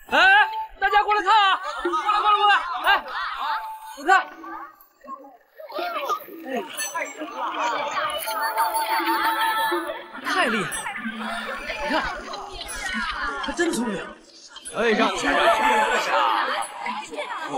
哎，大家过来看啊！过来！哎，你看，太厉害了！你看，他真聪明。哎，让我让一下。哦。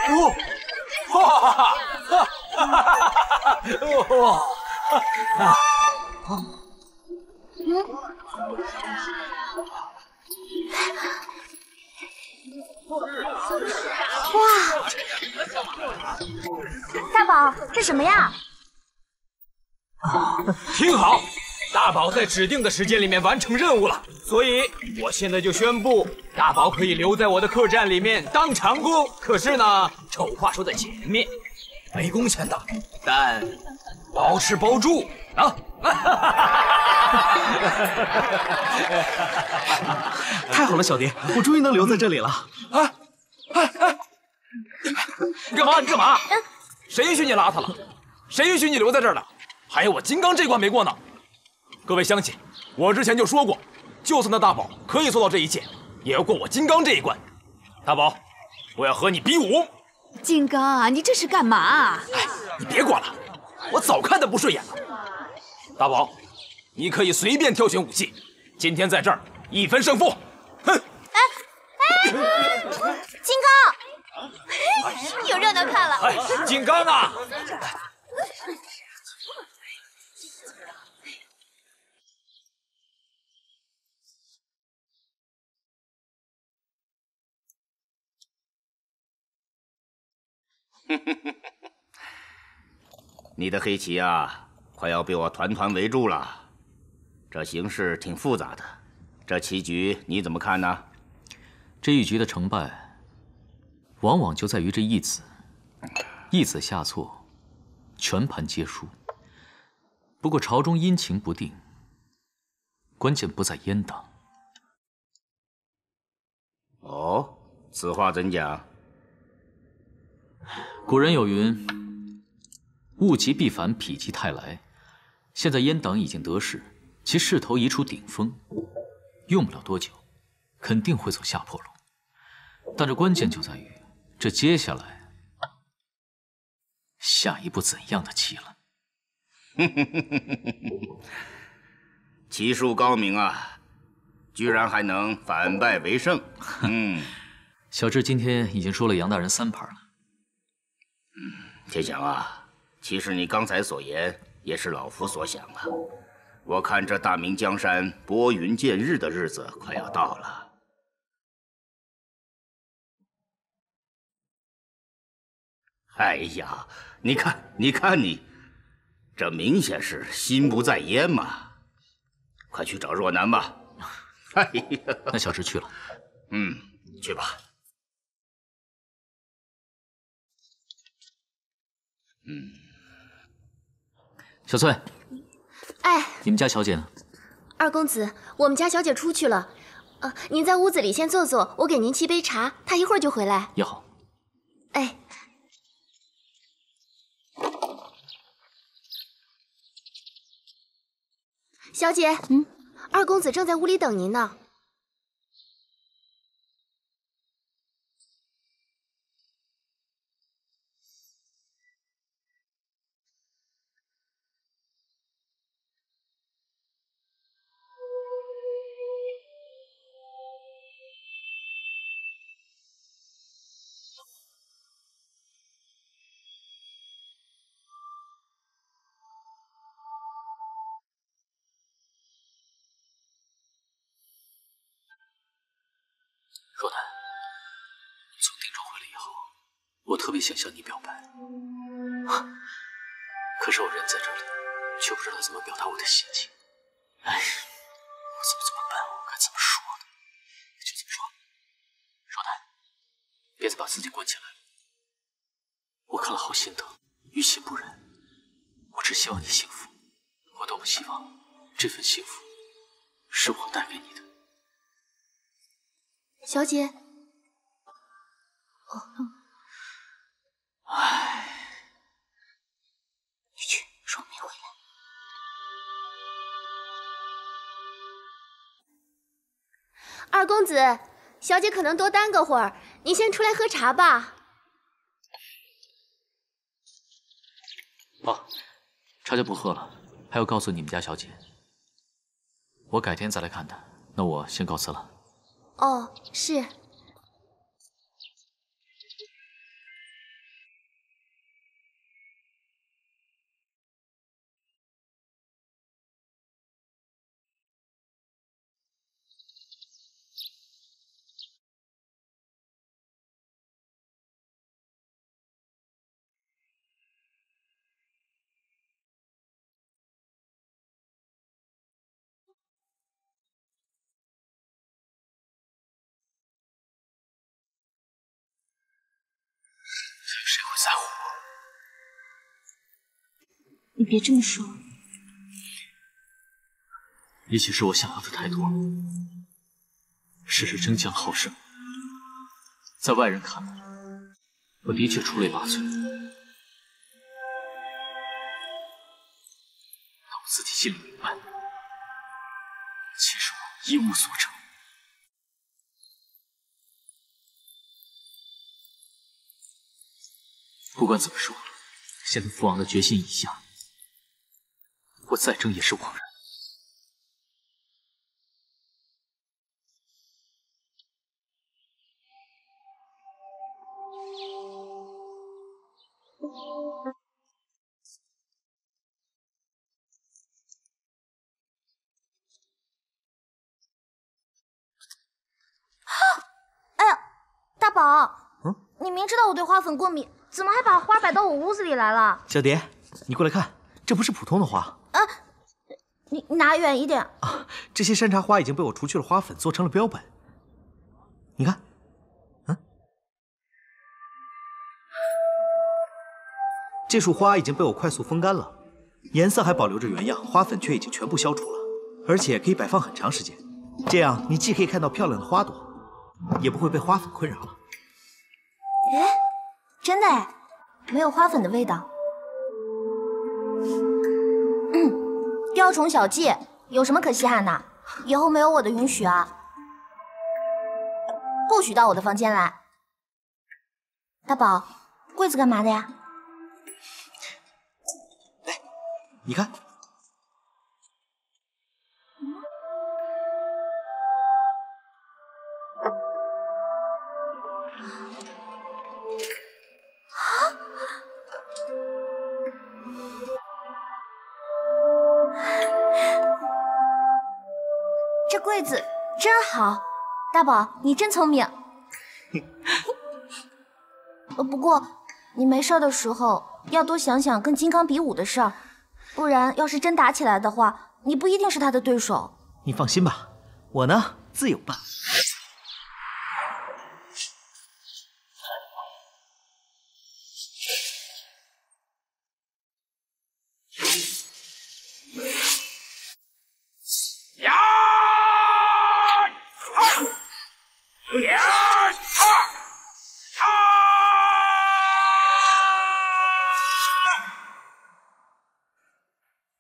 哦，哇哈哈哇！大宝，这什么呀？听好，大宝在指定的时间里面完成任务了，所以我现在就宣布，大宝可以留在我的客栈里面当长工。可是呢，丑话说在前面，没工钱的，但包吃包住啊！太好了，小蝶，我终于能留在这里了。你干嘛？你干嘛？谁允许你拉他了？谁允许你留在这儿了？还有我金刚这关没过呢。各位乡亲，我之前就说过，就算那大宝可以做到这一切，也要过我金刚这一关。大宝，我要和你比武。金刚啊，你这是干嘛？哎，你别管了，我早看他不顺眼了。大宝，你可以随便挑选武器，今天在这儿一分胜负。哼！金刚，有热闹看了。哎，金刚啊！你的黑旗啊，快要被我团团围住了。这形势挺复杂的，这棋局你怎么看呢？这一局的成败，往往就在于这一子，一子下错，全盘皆输。不过朝中阴晴不定，关键不在阉党。哦，此话怎讲？古人有云：“物极必反，否极泰来。”现在阉党已经得势，其势头已处顶峰，用不了多久，肯定会走下坡路。但这关键就在于，这接下来下一步怎样的棋了。棋术高明啊，居然还能反败为胜。小智今天已经输了杨大人3盘了。天祥啊，其实你刚才所言也是老夫所想啊。我看这大明江山拨云见日的日子快要到了。哎呀，你看，你看你，这明显是心不在焉嘛！快去找若男吧。哎呀，那小智去了。去吧。小翠，哎，你们家小姐呢？二公子，我们家小姐出去了。您在屋子里先坐坐，我给您沏杯茶，她一会儿就回来。也好。哎，小姐，二公子正在屋里等您呢。若楠，从定州回来以后，我特别想向你表白，可是我人在这里，却不知道怎么表达我的心情。哎，我怎么办？我该怎么说呢？就这么说，若楠，别再把自己关起来了。好心疼，于心不忍。我只希望你幸福，我多么希望这份幸福是我带给你的。小姐。唉，你去说没回来。二公子，小姐可能多耽搁会儿，您先出来喝茶吧。哦，茶就不喝了，还要告诉你们家小姐，我改天再来看她。那我先告辞了。哦，是。谁会在乎我？你别这么说。也许是我想要的太多，事实真将好胜。在外人看来，我的确出类拔萃，但我自己心里明白，其实我一无所成。不管怎么说，现在父王的决心已下，我再争也是枉然。哎呀，大宝，你明知道我对花粉过敏，怎么还把花摆到我屋子里来了？小蝶，你过来看，这不是普通的花你拿远一点啊！这些山茶花已经被我除去了花粉，做成了标本。你看，这束花已经被我快速风干了，颜色还保留着原样，花粉却已经全部消除了，而且可以摆放很长时间。这样你既可以看到漂亮的花朵，也不会被花粉困扰了。哎，真的哎，没有花粉的味道。雕虫小技，有什么可稀罕的？以后没有我的允许啊，不许到我的房间来。大宝，柜子干嘛的呀？来，你看。这柜子真好，大宝，你真聪明。不过你没事的时候要多想想跟金刚比武的事儿，不然要是真打起来的话，你不一定是他的对手。你放心吧，我呢自有办法。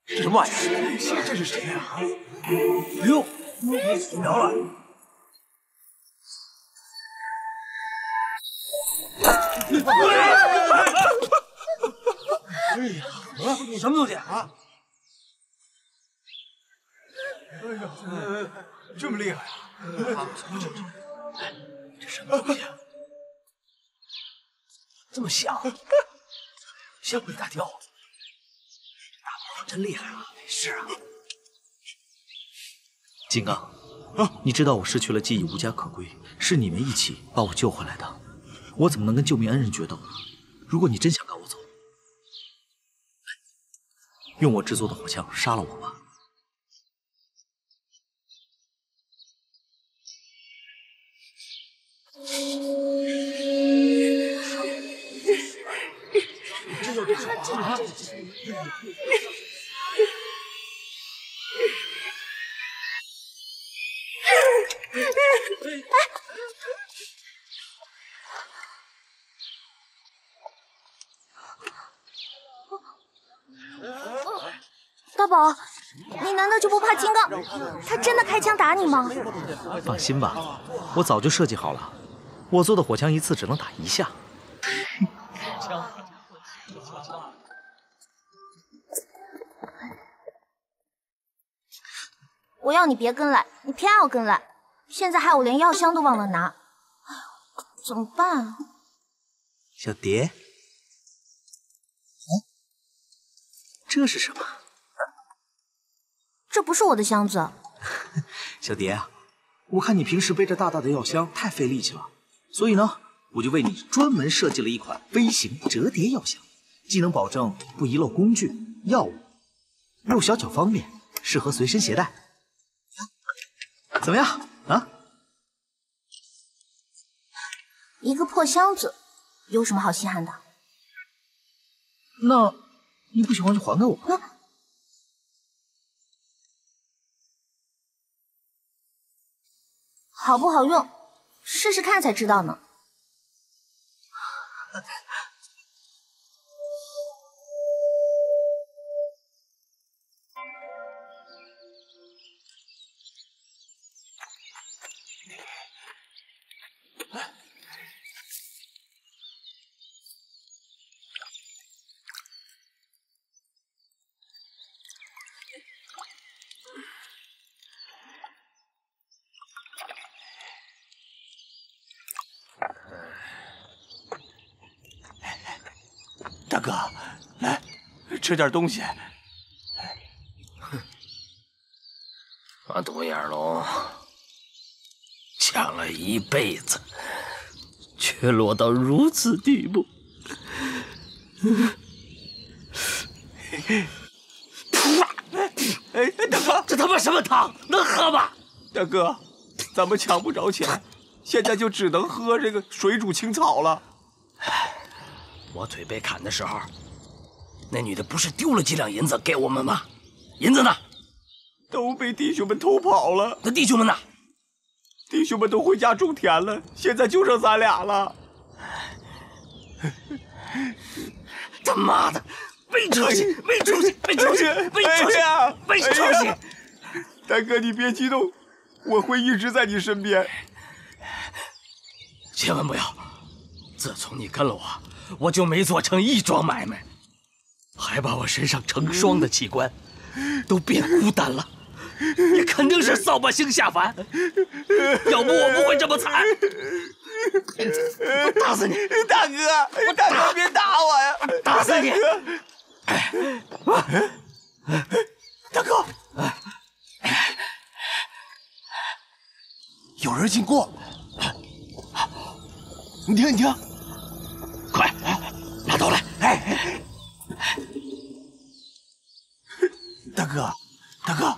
这什么玩意儿？这是谁呀？哎呦，怎么着了？哎呀，什么东西啊？哎呀，这么厉害啊！这什么东西啊？这么响，像不像大雕？真厉害啊！是啊，金刚，你知道我失去了记忆，无家可归，是你们一起把我救回来的，我怎么能跟救命恩人决斗呢？如果你真想赶我走，用我制作的火枪杀了我吧。大宝，你难道就不怕金刚？他真的开枪打你吗？放心吧，我早就设计好了，我做的火枪一次只能打1下。我要你别跟来，你偏要跟来，现在害我连药箱都忘了拿。哎呦，怎么办啊？小蝶，这是什么？这不是我的箱子。小蝶啊，我看你平时背着大大的药箱太费力气了，所以呢，我就为你专门设计了一款飞行折叠药箱，既能保证不遗漏工具、药物，又小巧方便，适合随身携带。怎么样啊？一个破箱子，有什么好稀罕的？那你不喜欢就还给我吧。好不好用，试试看才知道呢。大哥，来吃点东西。把独眼龙抢了一辈子，却落到如此地步。哎，大哥，这他妈什么汤，能喝吗？大哥，咱们抢不着钱，现在就只能喝这个水煮青草了。我腿被砍的时候，那女的不是丢了几两银子给我们吗？银子呢？都被弟兄们偷跑了。那弟兄们呢？弟兄们都回家种田了，现在就剩咱俩了。他妈的，没出息，没出息，没出息，没出息，没出息！大哥，你别激动，我会一直在你身边。千万不要！自从你跟了我就没做成一桩买卖，还把我身上成双的器官都变孤单了。你肯定是扫把星下凡，要不我不会这么惨。我打死你！大哥，大哥别打我呀！打死你！大哥，有人经过，你听，你听，快拿刀来！哎，大哥，大哥，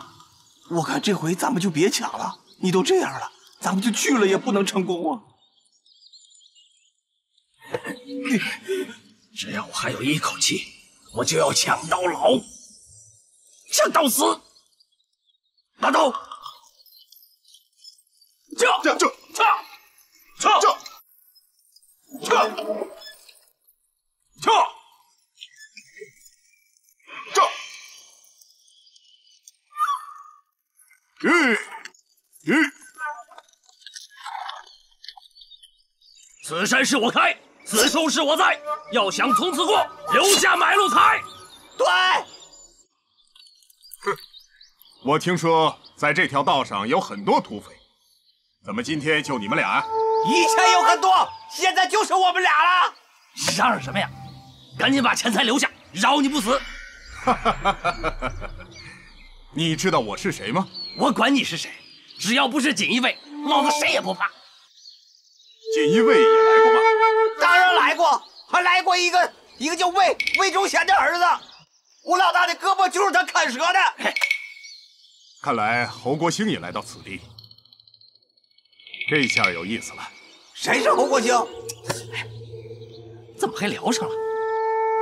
我看这回咱们就别抢了。你都这样了，咱们就去了也不能成功啊！只要我还有一口气，我就要抢到老，抢到死！拿刀！撤！撤！撤！撤！撤！撤！撤！此山是我开，此树是我栽，要想从此过，留下买路财。对。哼，我听说在这条道上有很多土匪，怎么今天就你们俩？以前有很多，现在就剩我们俩了。嚷嚷什么呀？赶紧把钱财留下，饶你不死。你知道我是谁吗？我管你是谁，只要不是锦衣卫，老子谁也不怕。锦衣卫也来过吗？当然来过，还来过一个叫魏忠贤的儿子。吴老大的胳膊就是他砍折的。看来侯国兴也来到此地，这下有意思了。谁是侯国兴？怎么还聊上了？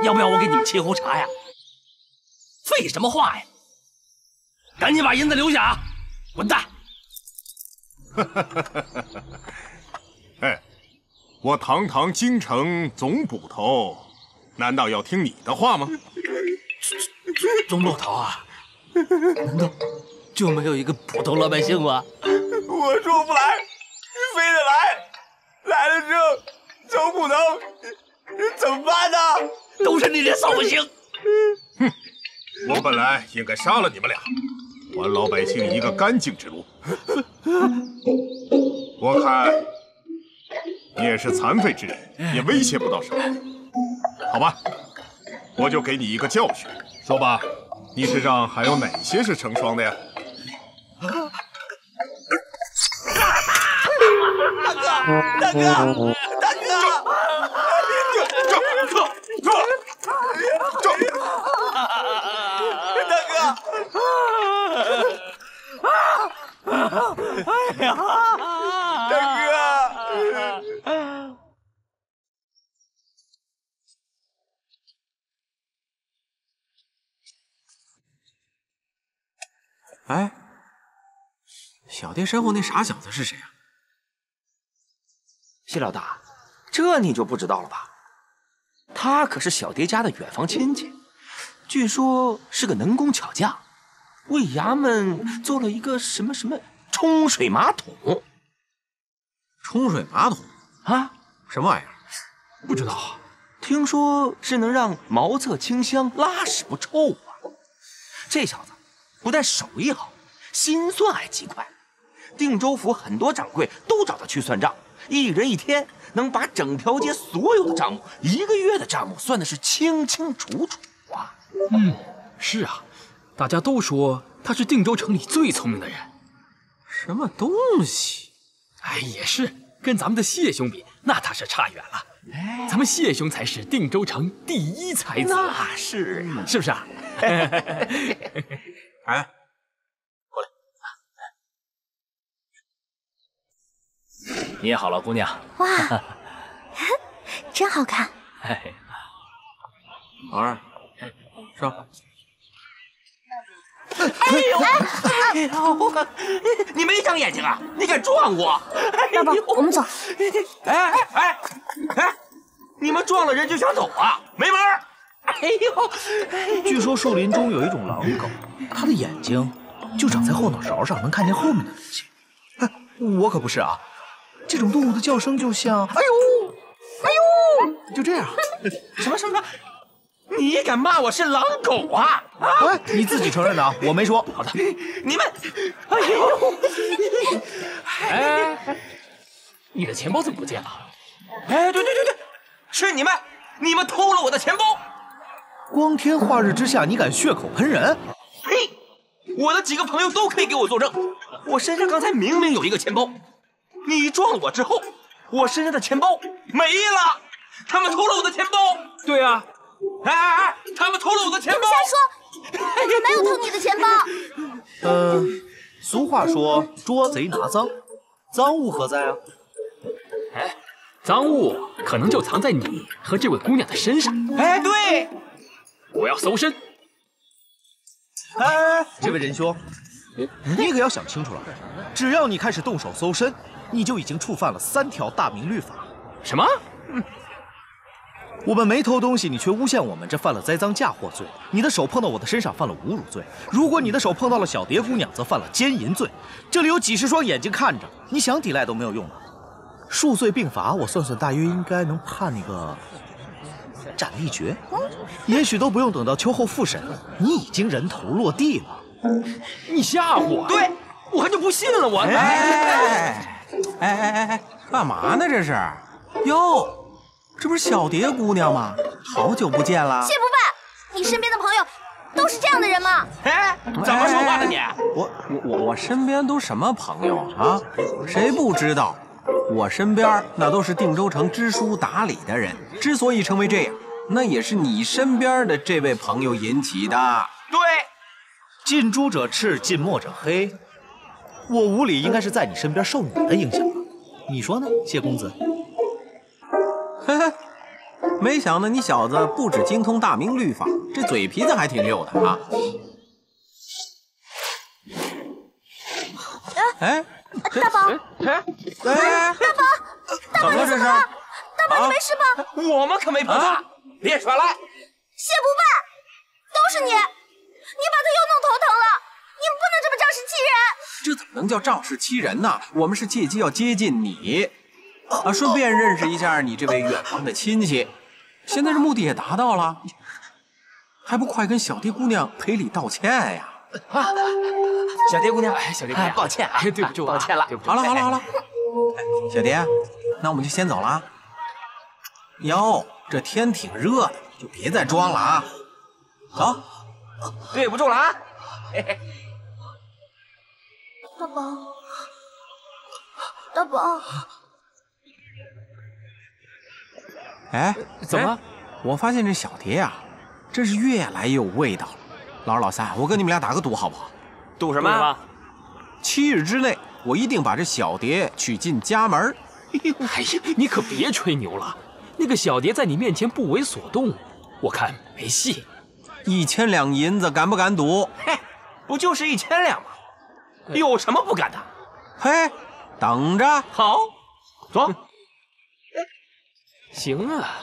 要不要我给你们沏壶茶呀？废什么话呀！赶紧把银子留下啊！滚蛋！哎，我堂堂京城总捕头，难道要听你的话吗？总捕头啊，难道就没有一个普通老百姓吗？我出不来，非得来，来了之后，总捕头怎么办呢？都是你这扫把星！哼，我本来应该杀了你们俩，还老百姓一个干净之路。我看你也是残废之人，也威胁不到什么。好吧，我就给你一个教训。说吧，你身上还有哪些是成双的呀？大哥！哎，小爹身后那傻小子是谁啊？谢老大，这你就不知道了吧？他可是小爹家的远房亲戚，据说是个能工巧匠，为衙门做了一个什么冲水马桶。冲水马桶啊？什么玩意儿？不知道。听说是能让茅厕清香，拉屎不臭啊。这小子不但手艺好，心算还极快。定州府很多掌柜都找他去算账，一人一天能把整条街所有的账目，1个月的账目算的是清清楚楚啊。是啊，大家都说他是定州城里最聪明的人。什么东西？哎，也是，跟咱们的谢兄比，那他是差远了。咱们谢兄才是定州城第一才子。那是呀，是不是啊？哎，过来。你也好，老姑娘。哇，真好看。哎，老二，上。哎呦！你没长眼睛啊？你敢撞我？爸爸，我们走。哎！你们撞了人就想走啊？没门儿！哎呦！据说树林中有一种狼狗，它的眼睛就长在后脑勺上，能看见后面的东西。哎，我可不是啊！这种动物的叫声就像哎呦，就这样。什么？你敢骂我是狼狗啊？哎，你自己承认的啊，我没说。好的，你们，哎呦！哎，你的钱包怎么不见了？哎，对，是你们偷了我的钱包！光天化日之下，你敢血口喷人？嘿，我的几个朋友都可以给我作证，我身上刚才明明有一个钱包，你撞了我之后，我身上的钱包没了，他们偷了我的钱包。对啊。哎！他们偷了我的钱包！你瞎说，我没有偷你的钱包。俗话说捉贼拿赃，赃物何在啊？哎，赃物可能就藏在你和这位姑娘的身上。哎，对，我要搜身。哎，这位仁兄，你可要想清楚了，只要你开始动手搜身，你就已经触犯了3条大明律法。什么？我们没偷东西，你却诬陷我们，这犯了栽赃嫁祸罪；你的手碰到我的身上，犯了侮辱罪；如果你的手碰到了小蝶姑娘，则犯了奸淫罪。这里有几十双眼睛看着，你想抵赖都没有用的。数罪并罚，我算算，大约应该能判你个斩立决。也许都不用等到秋后复审，你已经人头落地了。你吓唬我？对，我还就不信了，我。哎，干嘛呢这是？哟。这不是小蝶姑娘吗？好久不见了。谢不办，你身边的朋友都是这样的人吗？哎，怎么说话呢你？我身边都什么朋友啊？谁不知道？我身边那都是定州城知书达理的人。之所以成为这样，那也是你身边的这位朋友引起的。对，近朱者赤，近墨者黑。我无理应该是在你身边受你的影响吧？你说呢，谢公子？没想到你小子不只精通大明律法，这嘴皮子还挺溜的啊！哎，大宝，哎，大宝，怎么了这是？大宝，你没事吧？我们可没碰他，别耍赖！谢不办，都是你，你把他又弄头疼了，你们不能这么仗势欺人。这怎么能叫仗势欺人呢？我们是借机要接近你，啊，顺便认识一下你这位远方的亲戚。现在这目的也达到了，还不快跟小蝶姑娘赔礼道歉呀？啊，小蝶姑娘，小蝶姑娘，抱歉啊，对不住，抱歉了。好了，小蝶，那我们就先走了。哟，这天挺热的，就别再装了啊！走，对不住了啊！大宝，大宝，哎，怎么？我发现这小蝶呀，真是越来越有味道了。老二、老三，我跟你们俩打个赌好不好？赌什么？7日之内，我一定把这小蝶娶进家门。哎呀，你可别吹牛了，那个小蝶在你面前不为所动，我看没戏。1000两银子，敢不敢赌？嘿，不就是1000两吗？有什么不敢的？嘿，等着。好，走。行啊。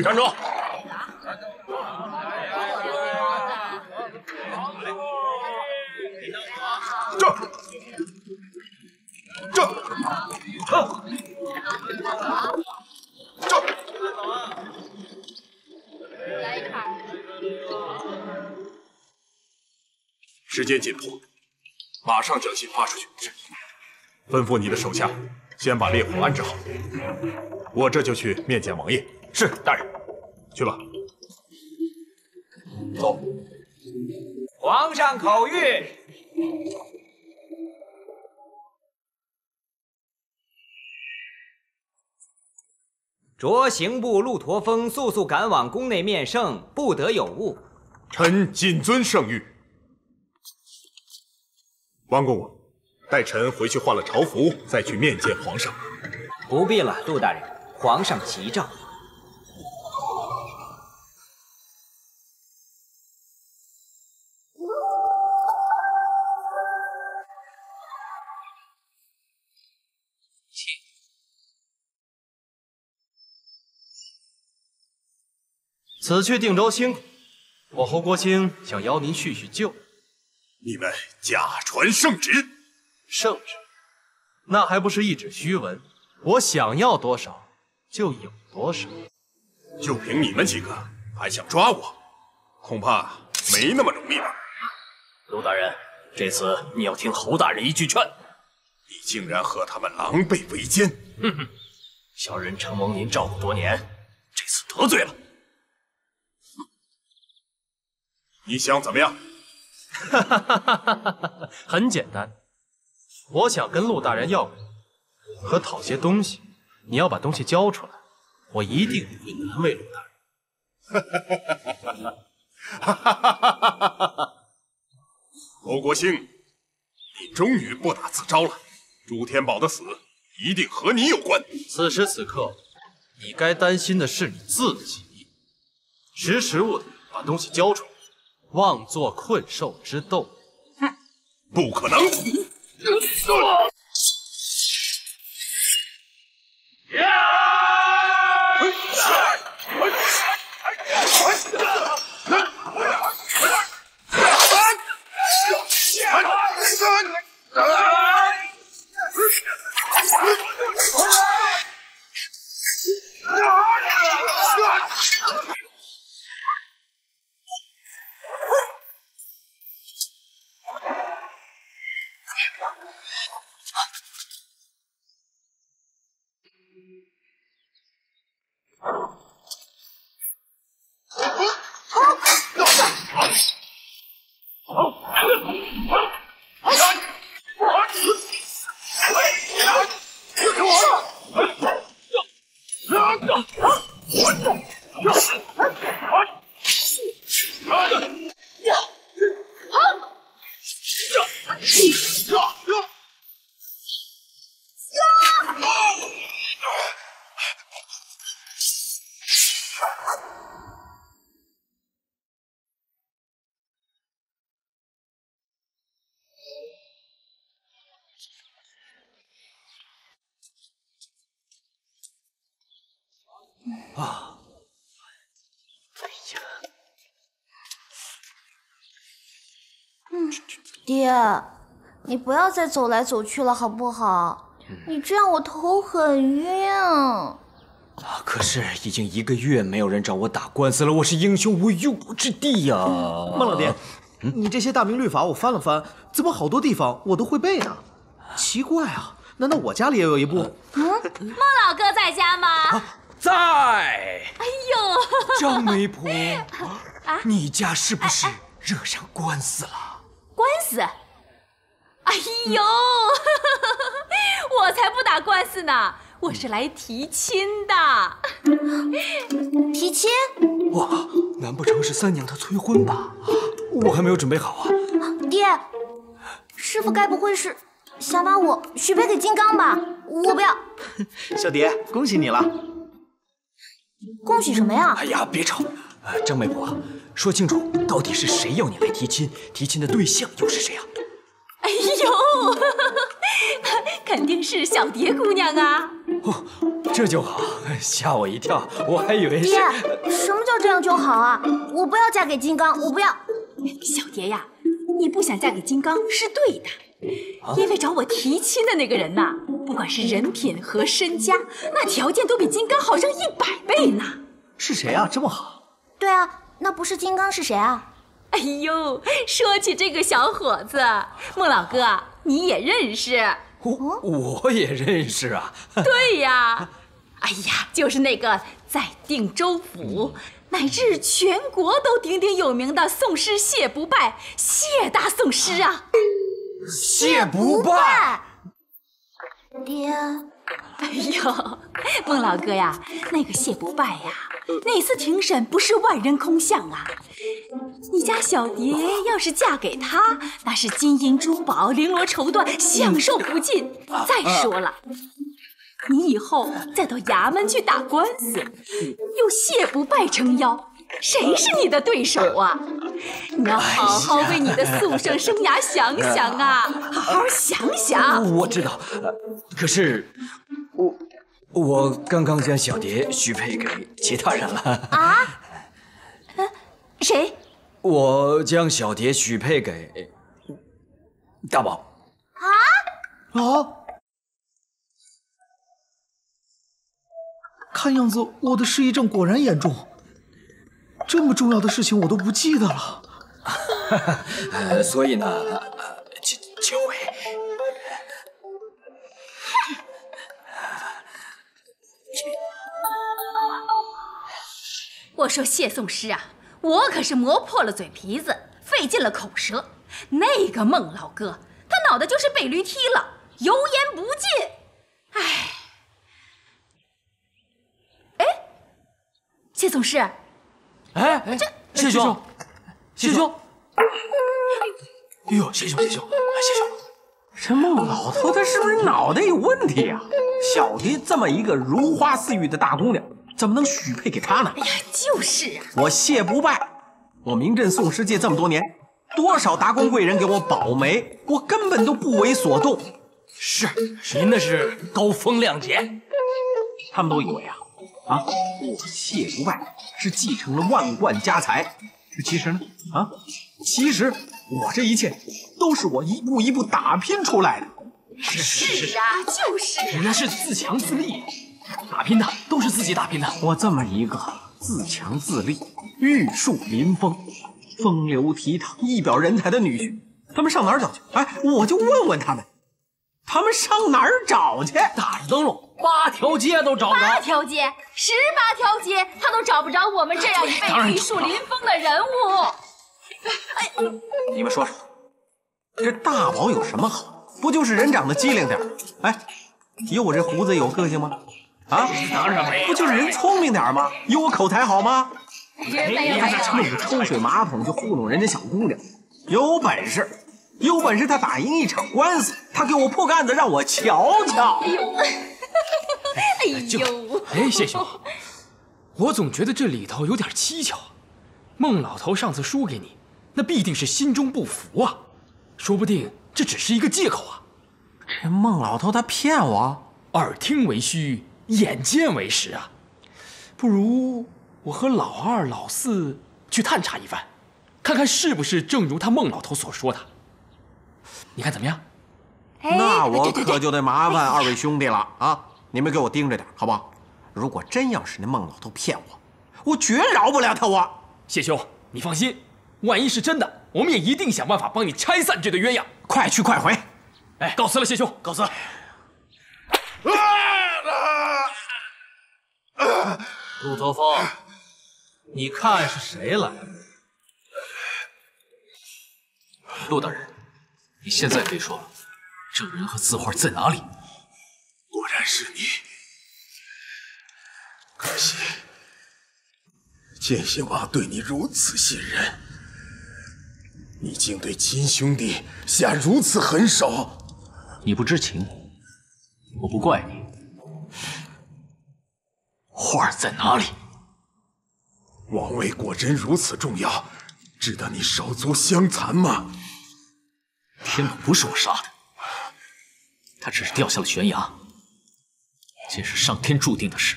站住！时间紧迫，马上将信发出去。是。吩咐你的手下先把烈火安置好，我这就去面见王爷。是，大人。去吧。走。皇上口谕。着刑部陆驼峰速速赶往宫内面圣，不得有误。臣谨遵圣谕。王公公，待臣回去换了朝服，再去面见皇上。不必了，陆大人，皇上急召。此去定州辛苦，我侯国兴想邀您叙叙旧。你们假传圣旨，圣旨那还不是一纸虚文？我想要多少就有多少。就凭你们几个，还想抓我？恐怕没那么容易吧？陆大人，这次你要听侯大人一句劝。你竟然和他们狼狈为奸！哼哼，小人承蒙您照顾多年，这次得罪了。你想怎么样？很简单，我想跟陆大人要和讨些东西。你要把东西交出来，我一定不会难为陆大人。侯国兴，你终于不打自招了。朱天宝的死一定和你有关。此时此刻，你该担心的是你自己。识时务的把东西交出来。妄作困兽之斗，哼，不可能！啊！哎呀，爹，你不要再走来走去了，好不好？你这样我头很晕。可是已经1个月没有人找我打官司了，我是英雄无用武之地呀！孟老爹，你这些大明律法我翻了翻，怎么好多地方我都会背呢？奇怪啊，难道我家里也有一部？孟老哥在家吗？在。哎呦，张媒婆，你家是不是惹上官司了？官司？哎呦，我才不打官司呢，我是来提亲的。提亲？哇，难不成是三娘她催婚吧？我还没有准备好啊。爹，师傅该不会是想把我许配给金刚吧？我不要。小蝶，恭喜你了。恭喜什么呀？哎呀，别吵！张媒婆，说清楚，到底是谁要你来提亲？提亲的对象又是谁啊？哎呦，肯定是小蝶姑娘啊！哦，这就好，吓我一跳，我还以为是……爹，什么叫这样就好啊？我不要嫁给金刚，我不要。小蝶呀，你不想嫁给金刚是对的，因为找我提亲的那个人呐，不管是人品和身家，那条件都比金刚好上100倍呢。是谁啊？这么好？对啊，那不是金刚是谁啊？哎呦，说起这个小伙子，孟老哥你也认识？我也认识啊。对呀，哎呀，就是那个在定州府乃至全国都鼎鼎有名的宋诗谢不败，谢大宋诗啊！谢不败，爹。哎呦，孟老哥呀，那个谢不败呀，那次庭审不是万人空巷啊！你家小蝶要是嫁给他，那是金银珠宝、绫罗绸缎，享受不尽。再说了，你以后再到衙门去打官司，有谢不败撑腰，谁是你的对手啊？你要好好为你的诉讼生涯想想啊，好好想想。我知道，可是我刚刚将小蝶许配给其他人了啊？谁？我将小蝶许配给大宝。看样子我的失忆症果然严重，这么重要的事情我都不记得了。所以呢，九位，我说谢宋诗啊，我可是磨破了嘴皮子，费尽了口舌。那个孟老哥，他脑袋就是被驴踢了，油盐不进。哎，谢总师，谢兄，谢兄，哎呦，谢兄，这孟老头他是不是脑袋有问题呀？小蝶这么一个如花似玉的大姑娘，怎么能许配给他呢？哎呀，就是啊，我谢不败，我名震宋诗界这么多年，多少达官贵人给我保媒，我根本都不为所动。是，您那是高风亮节。他们都以为我谢不败是继承了万贯家财，其实呢，其实我这一切都是我一步一步打拼出来的。是啊，就是啊，人家是自强自立，打拼的都是自己打拼的。我这么一个自强自立、玉树临风、风流倜傥、一表人才的女婿，他们上哪儿找去？我就问问他们，他们上哪儿找去？打着灯笼，8条街都找不着。8条街、18条街，他都找不着我们这样一位玉树临风的人物。你们说说，这大宝有什么好？不就是人长得机灵点儿？有我这胡子有个性吗？当然没有。不就是人聪明点吗？有我口才好吗？没有，冲着抽水马桶就糊弄人家小姑娘，有本事他打赢一场官司，他给我破个案子让我瞧瞧。哎呦，谢兄，我总觉得这里头有点蹊跷。孟老头上次输给你，那必定是心中不服啊，说不定这只是一个借口啊。这孟老头他骗我，耳听为虚，眼见为实啊。不如我和老二、老四去探查一番，看看是不是正如他孟老头所说的。你看怎么样？那我可就得麻烦二位兄弟了啊！你们给我盯着点，好不好？如果真要是那孟老头骗我，我绝饶不了他！谢兄，你放心，万一是真的，我们也一定想办法帮你拆散这对鸳鸯。快去快回！哎，告辞了，谢兄，告辞了。陆驼峰，你看是谁来了？陆大人，你现在可以说了，这人和字画在哪里？果然是你，可惜剑仙王对你如此信任，你竟对亲兄弟下如此狠手。你不知情，我不怪你。画在哪里？王位果真如此重要，值得你手足相残吗？天宝不是我杀的，他只是掉下了悬崖，这是上天注定的事。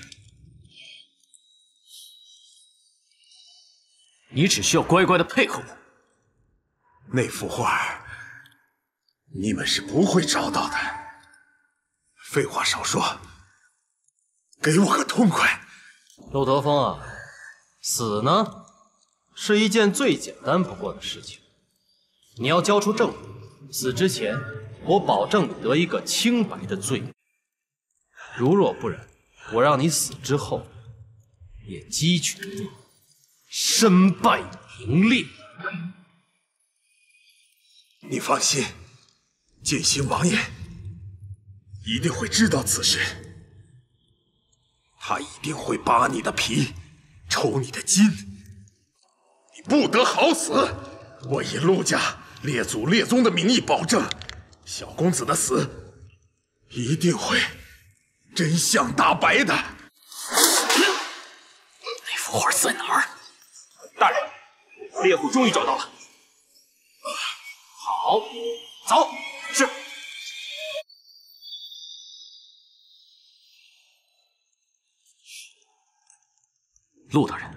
你只需要乖乖的配合我。那幅画，你们是不会找到的。废话少说，给我个痛快！陆驼峰啊，死呢是一件最简单不过的事情，你要交出证据，死之前我保证你得一个清白的罪名。如若不然，我让你死之后也鸡犬不宁，身败名裂。你放心，剑心王爷一定会知道此事，他一定会扒你的皮，抽你的筋，你不得好死！我以陆家列祖列宗的名义保证，小公子的死一定会真相大白的。那幅画在哪儿？大人，猎户终于找到了。好，走。是。陆大人，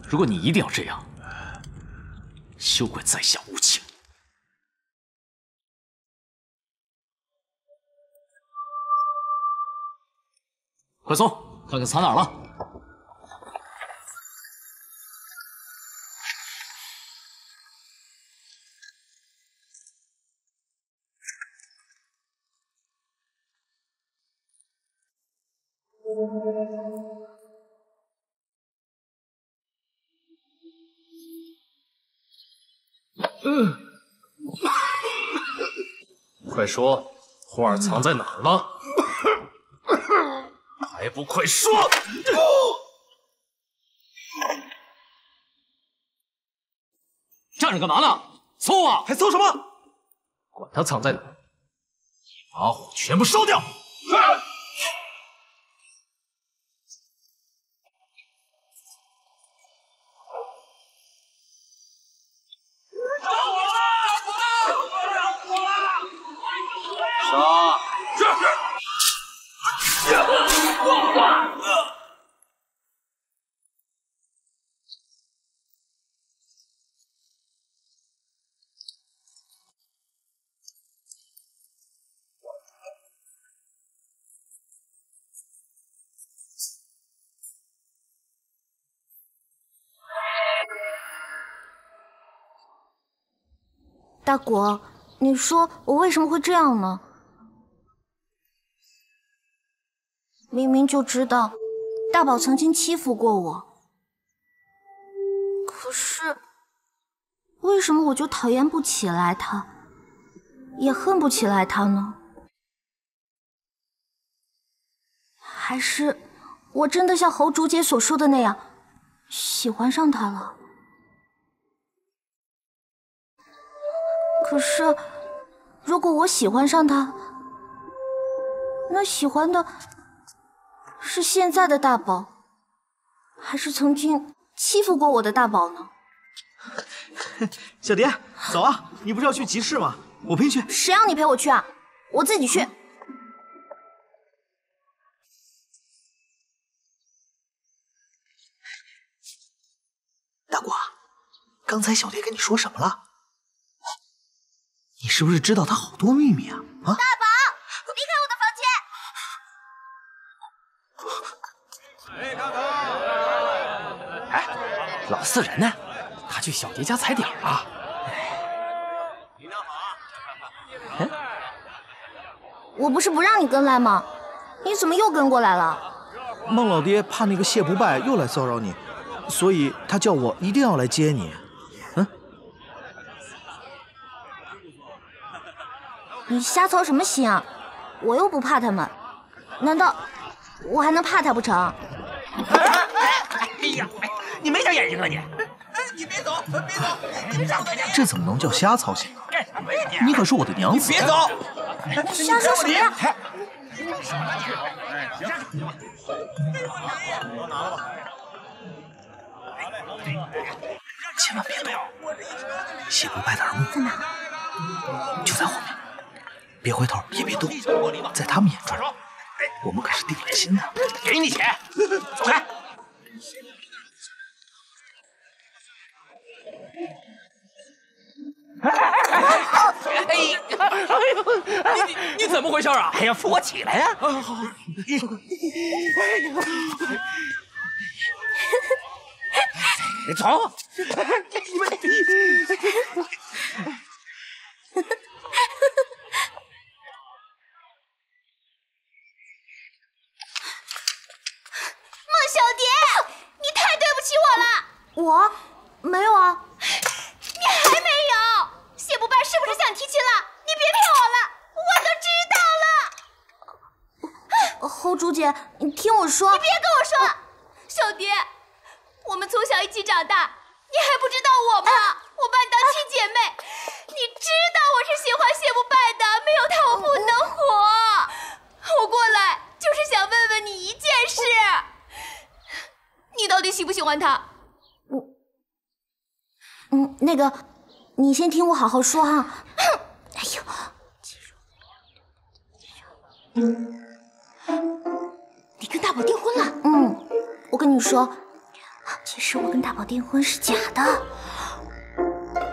如果你一定要这样，休怪在下无情。快送，看看藏哪儿了。快说，画藏在哪儿了？还不快说！站着干嘛呢？搜啊！还搜什么？管它藏在哪儿，把火全部烧掉！大果，你说我为什么会这样呢？明明就知道大宝曾经欺负过我，可是为什么我就讨厌不起来他，也恨不起来他呢？还是我真的像侯竹姐所说的那样，喜欢上他了？可是，如果我喜欢上他，那喜欢的是现在的大宝，还是曾经欺负过我的大宝呢？小蝶，走啊！你不是要去集市吗？我陪你去。谁让你陪我去啊？我自己去。刚才小蝶跟你说什么了？你是不是知道他好多秘密啊？啊！大宝，离开我的房间！哎，老四人呢？他去小蝶家踩点了。哎，我不是不让你跟来吗？你怎么又跟过来了？孟老爹怕那个谢不败又来骚扰你，所以他叫我一定要来接你。你瞎操什么心啊？我又不怕他们，难道我还能怕他不成？哎呀，你没长眼睛啊你！你别走，别走！你让开点！这怎么能叫瞎操心呢？你可是我的娘子！别走！你瞎说什么呀？千万别动！谢不败的耳目在哪？就在后面，别回头，也别动，在他们眼中，我们可是定了亲的。给你钱，走开！你怎么回事啊？哎呀，扶我起来呀！好。走！你们。孟小蝶，你太对不起我了。我没有啊。你还没有？谢不败是不是想提亲了？你别骗我了，我都知道了。侯竹姐，你听我说。你别跟我说，小蝶，我们从小一起长大，你还不知道我吗？我把你当亲姐妹，你知道我是喜欢谢不败的，没有他我不能活。我过来就是想问问你一件事，你到底喜不喜欢他？那个，你先听我好好说哈。哎呦，你跟大宝订婚了？我跟你说，其实我跟大宝订婚是假的，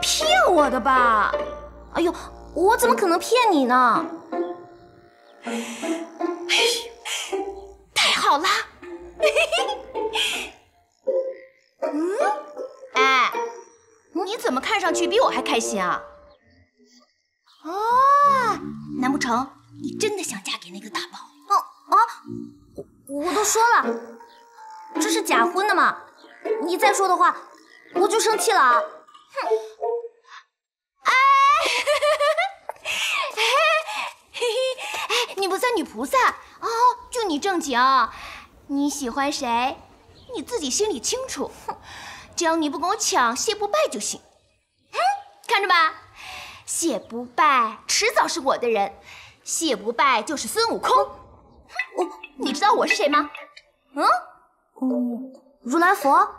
骗我的吧？哎呦，我怎么可能骗你呢？太好了！哎，你怎么看上去比我还开心啊？哦，难不成你真的想嫁给那个大宝？我都说了，这是假婚的嘛。你再说的话，我就生气了啊！哼！你不算女菩萨哦，就你正经。你喜欢谁，你自己心里清楚。只要你不跟我抢谢不败就行。看着吧，谢不败迟早是我的人，谢不败就是孙悟空。你知道我是谁吗？如来佛。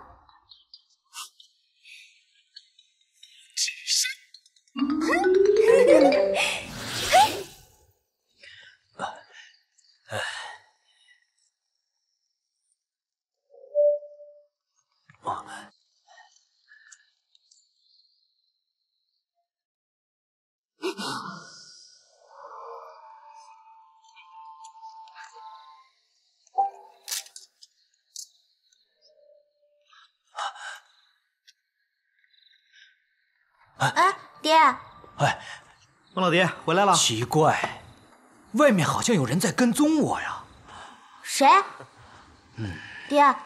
哎，爹。哎，孟老爹回来了。奇怪，外面好像有人在跟踪我呀。谁？爹，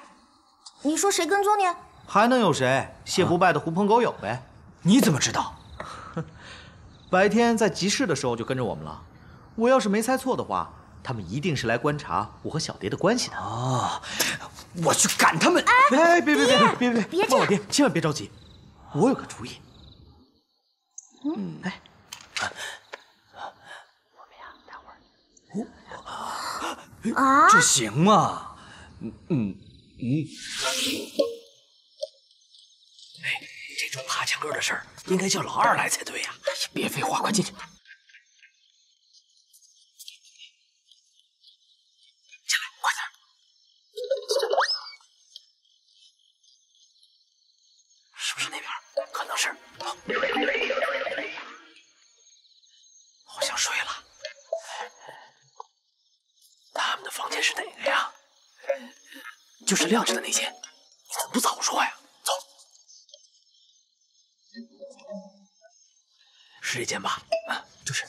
你说谁跟踪你？还能有谁？谢不败的狐朋狗友呗。你怎么知道？白天在集市的时候就跟着我们了。我要是没猜错的话，他们一定是来观察我和小蝶的关系的。哦，我去赶他们！哎，别，别孟老爹，千万别着急，我有个主意。哎，我们呀，待会儿。啊？这行吗？哎，这种爬墙根的事儿，应该叫老二来才对呀！别废话，快进去。进来，快点！是不是那边？可能。好想睡了。他们的房间是哪个呀？就是亮着的那间，你怎么不早说呀？走，是这间吧？啊，就是。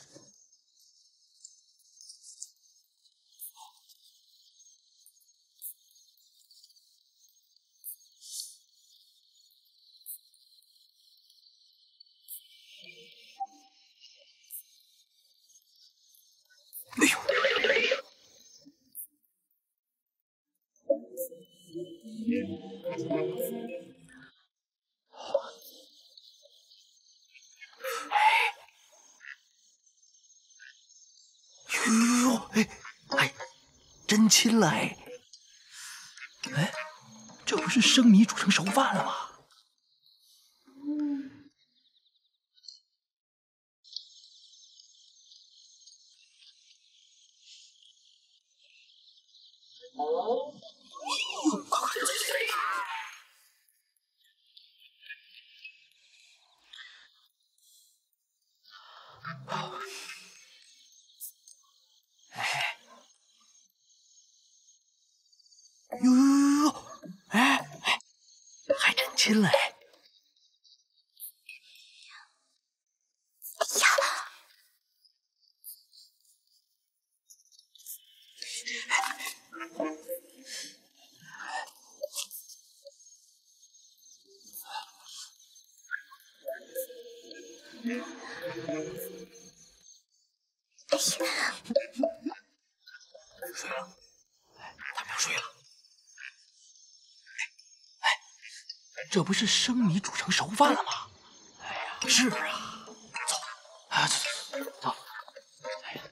哎呦！哎，真亲了哎！哎，这不是生米煮成熟饭了吗？哟，哎，还真亲了哎！睡了，他们要睡了。这不是生米煮成熟饭了吗？哎呀，是啊，走，啊，走，哎呀，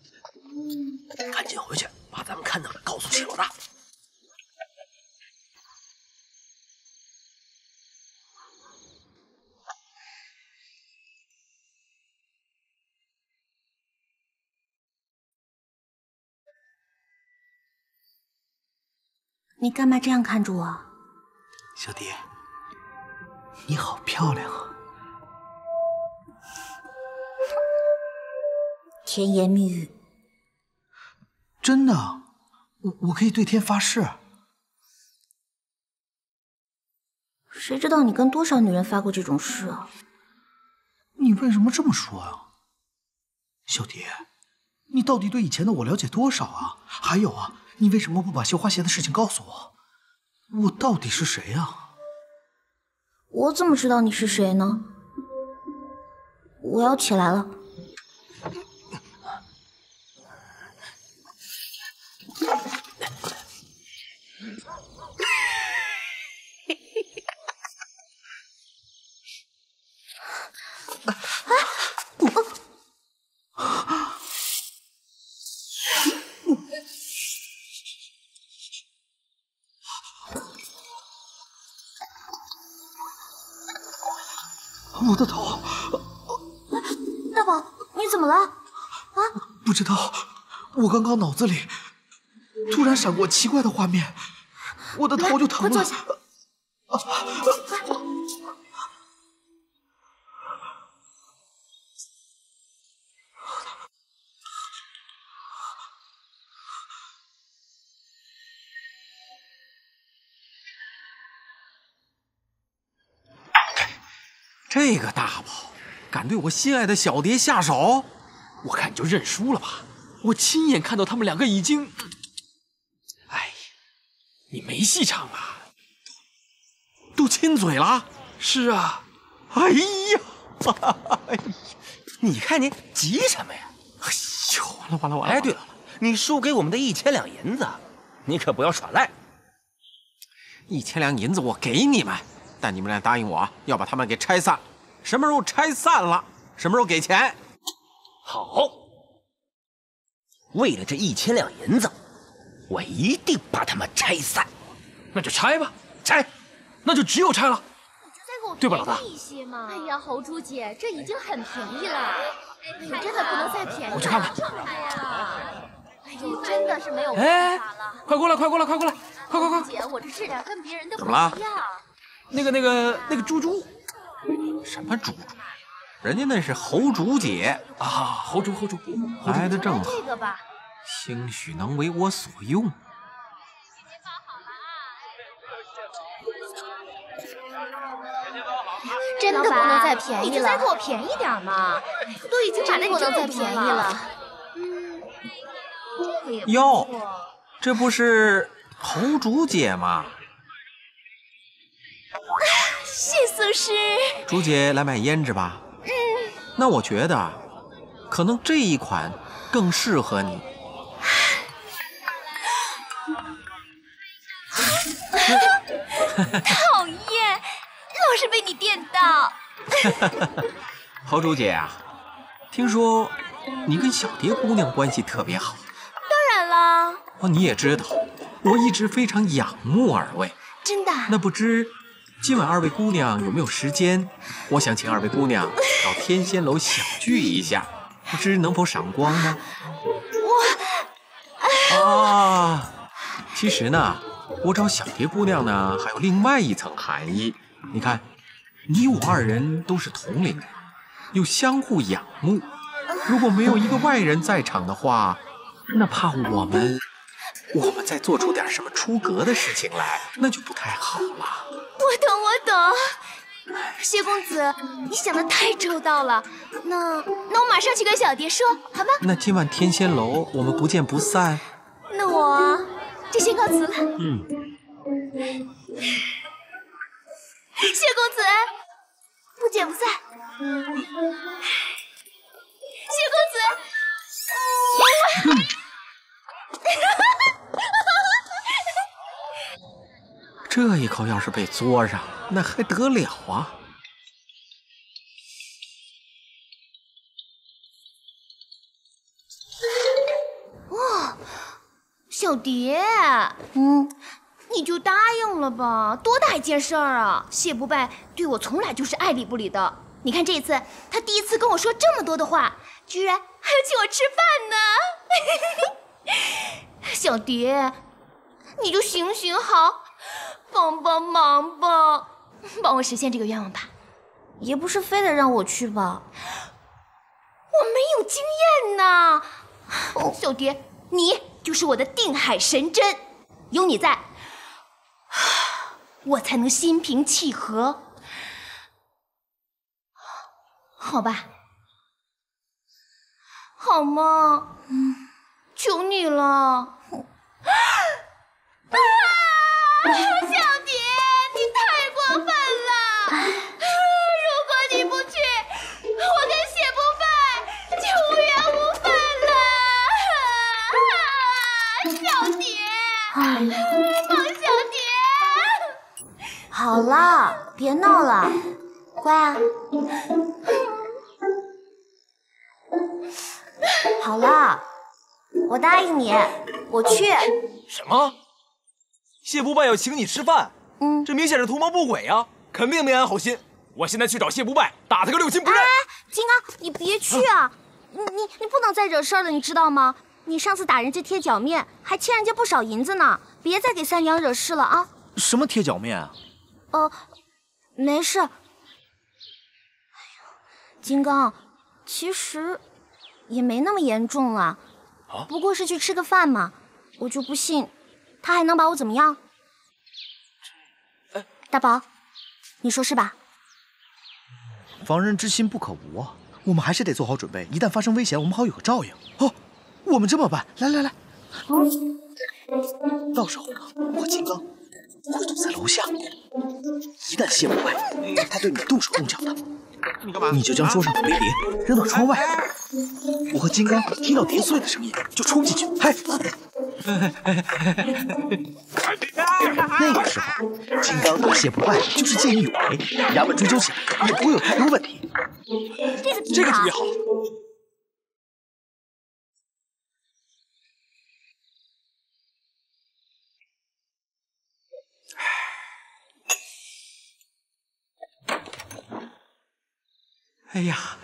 赶紧回去把咱们看到的告诉谢老大。你干嘛这样看着我？小蝶，你好漂亮啊！甜言蜜语，真的，我可以对天发誓。谁知道你跟多少女人发过这种誓啊？你为什么这么说啊？小蝶，你到底对以前的我了解多少啊？还有啊，你为什么不把绣花鞋的事情告诉我？我到底是谁啊？我怎么知道你是谁呢？我要起来了。我的头，大宝，你怎么了？啊？不知道，我刚刚脑子里突然闪过奇怪的画面，我的头就疼了。快坐下。这个大宝敢对我心爱的小蝶下手，我看你就认输了吧。我亲眼看到他们两个已经……哎，你没戏唱啊！都亲嘴了。是啊。哎呀，你看你急什么呀？哎呦，完了完了完了！哎，对了，你输给我们的1000两银子，你可不要耍赖。1000两银子我给你们。但你们俩答应我要把他们给拆散，什么时候拆散了，什么时候给钱。好，为了这1000两银子，我一定把他们拆散。那就拆吧，拆，那就只有拆了，对吧，老大？哎呀，猴珠姐，这已经很便宜了，你真的不能再便宜了。我去看看。哎呀，哎呦，真的是没有办法了。快过来，快过来，快过来，快快快！姐，我这质量跟别人的不怎么了一样。那个猪猪，什么猪猪？人家那是侯竹姐啊，侯竹，来的正好，这个吧，兴许能为我所用。真的不能再便宜了，你就再给我便宜点嘛！都已经买的不能再便宜了。这个也不哟，错。这不是侯竹姐吗？谢宋师。竹姐来买胭脂吧？那我觉得，可能这一款更适合你。讨厌，老是被你电到。侯竹姐啊，听说你跟小蝶姑娘关系特别好。当然啦。哦，你也知道，我一直非常仰慕二位。真的？那不知今晚二位姑娘有没有时间？我想请二位姑娘到天仙楼小聚一下，不知能否赏光呢？其实呢，我找小蝶姑娘呢，还有另外一层含义。你看，你我二人都是同龄人，又相互仰慕。如果没有一个外人在场的话，那怕我们再做出点什么出格的事情来，那就不太好了。我懂。谢公子，你想的太周到了。那我马上去跟小蝶说，好吗？那今晚天仙楼我们不见不散。那我就先告辞了。谢公子，不见不散。谢公子，这一口要是被嘬上，那还得了啊！哇，小蝶，你就答应了吧，多大一件事儿啊！谢不败对我从来就是爱理不理的。你看这次，他第一次跟我说这么多的话，居然还要请我吃饭呢。小蝶，你就行行好，帮帮忙吧，帮我实现这个愿望吧。也不是非得让我去吧？我没有经验呐。小蝶，你就是我的定海神针，有你在，我才能心平气和。好吧，好吗？求你了。小蝶，你太过分了！如果你不去，我跟谢不败就无缘无分了。小蝶，放小蝶！好了，别闹了，乖啊。好了，我答应你，我去。什么？谢不败要请你吃饭？这明显是图谋不轨呀，肯定没安好心。我现在去找谢不败，打他个六亲不认。金刚，你别去啊！你不能再惹事了，你知道吗？你上次打人家贴脚面，还欠人家不少银子呢，别再给三娘惹事了啊！什么贴脚面啊？没事。金刚，其实也没那么严重了，不过是去吃个饭嘛，我就不信他还能把我怎么样？大宝，你说是吧？防人之心不可无啊，我们还是得做好准备，一旦发生危险，我们好有个照应。哦，我们这么办，来，到时候呢，我金刚会堵在楼下，一旦谢不败他对你动手动脚的，你就将桌上的杯碟扔到窗外，我和金刚听到碟碎的声音就冲进去，那个时候金刚打谢不败就是见义勇为，衙门追究起来也不会有太多问题。这个主意好。哎呀，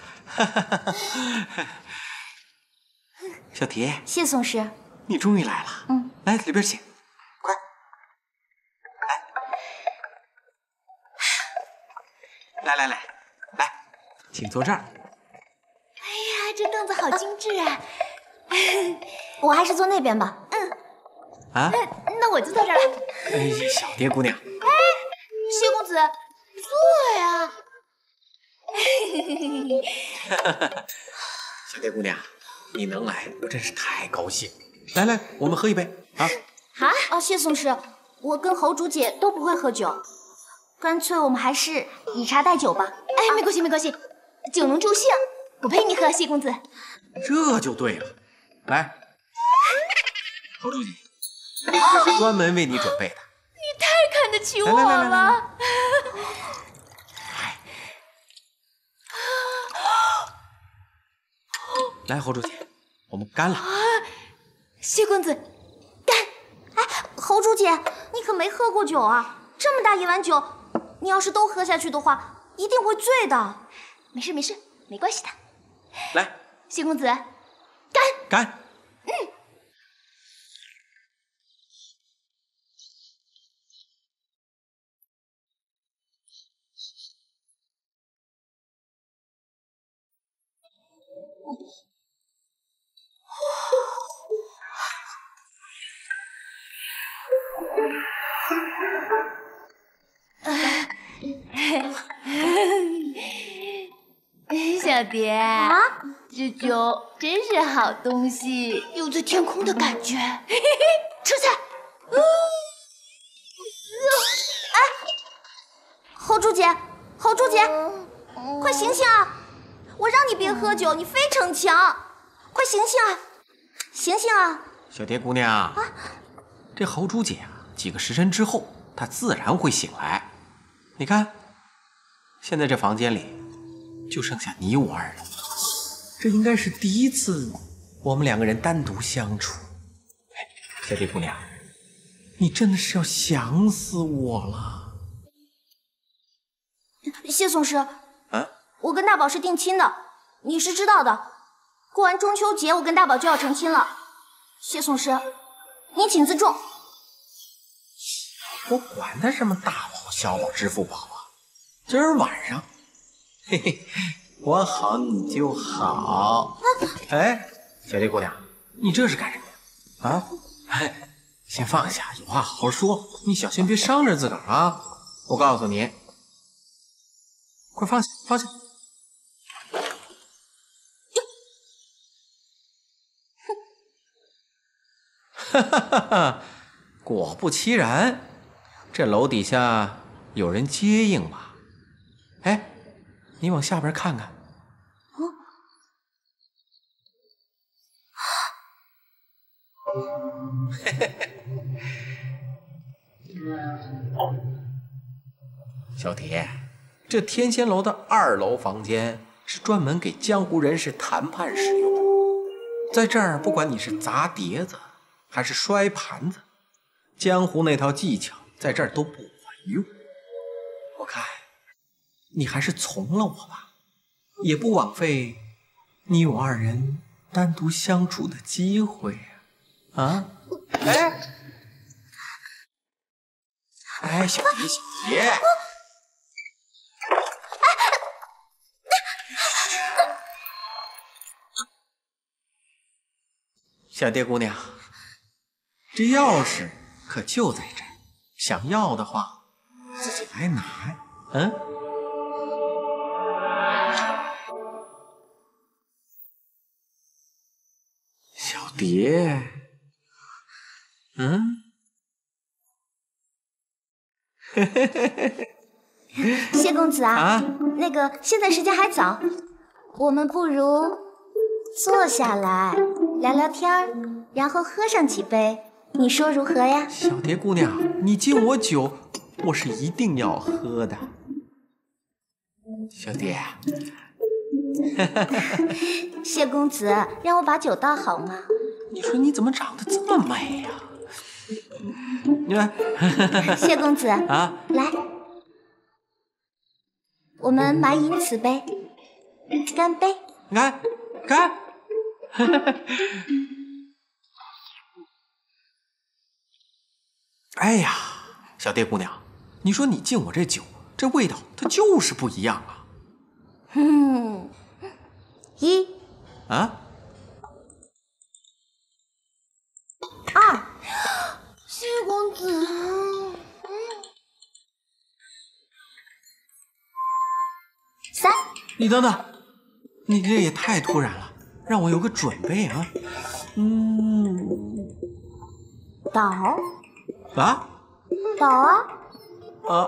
小蝶，谢宋师，你终于来了。来里边请，快，来，请坐这儿。哎呀，这凳子好精致啊！我还是坐那边吧。啊？那我就坐这儿了。哎，小蝶姑娘。哎，谢公子，坐呀。小蝶姑娘，你能来，我真是太高兴。来来，我们喝一杯啊！好啊，谢宋师，我跟侯主姐都不会喝酒，干脆我们还是以茶代酒吧。哎，没关系没关系，酒能助兴，我陪你喝，谢公子。这就对了。来，侯主姐，这是专门为你准备的。你太看得起我了。来，侯主姐，我们干了。谢公子，干！哎，侯主姐，你可没喝过酒啊！这么大一碗酒，你要是都喝下去的话，一定会醉的。没事没事，没关系的。来，谢公子，干！干！小蝶啊，这酒真是好东西，有在天空的感觉。吃菜。哎，侯主姐，侯主姐，快醒醒啊！我让你别喝酒，你非逞强，快醒醒啊！醒醒啊！小蝶姑娘，这侯主姐啊，几个时辰之后，她自然会醒来。你看，现在这房间里就剩下你我二人，这应该是第一次我们两个人单独相处。小蝶姑娘，你真的是要想死我了。谢宋师，我跟大宝是定亲的，你是知道的。过完中秋节，我跟大宝就要成亲了。谢宋师，你请自重。我管他什么大宝、小宝、支付宝啊！今儿晚上，嘿嘿，我好你就好。哎，小蝶姑娘，你这是干什么呀？啊？哎，先放下，有话好好说，你小心别伤着自个儿啊！我告诉你，快放下，放下。哈哈哈哈！果不其然，这楼底下有人接应嘛。哎，你往下边看看。小蝶，这天仙楼的2楼房间是专门给江湖人士谈判使用，在这儿不管你是砸碟子还是摔盘子，江湖那套技巧在这儿都不管用。我看你还是从了我吧，也不枉费你我2人单独相处的机会啊！哎，小蝶，小蝶，小蝶姑娘，这钥匙可就在这儿，想要的话自己来拿呀。小蝶，谢公子啊，那个现在时间还早，我们不如坐下来聊聊天，然后喝上几杯，你说如何呀？小蝶姑娘，你敬我酒，我是一定要喝的。小蝶，谢公子，让我把酒倒好吗？你说你怎么长得这么美呀？你们，谢公子啊，来，我们满饮此杯，干杯！干！哎呀，小蝶姑娘，你说你敬我这酒，这味道它就是不一样啊。啊？谢公子。3。你等等，你这也太突然了，让我有个准备啊。倒啊？倒啊！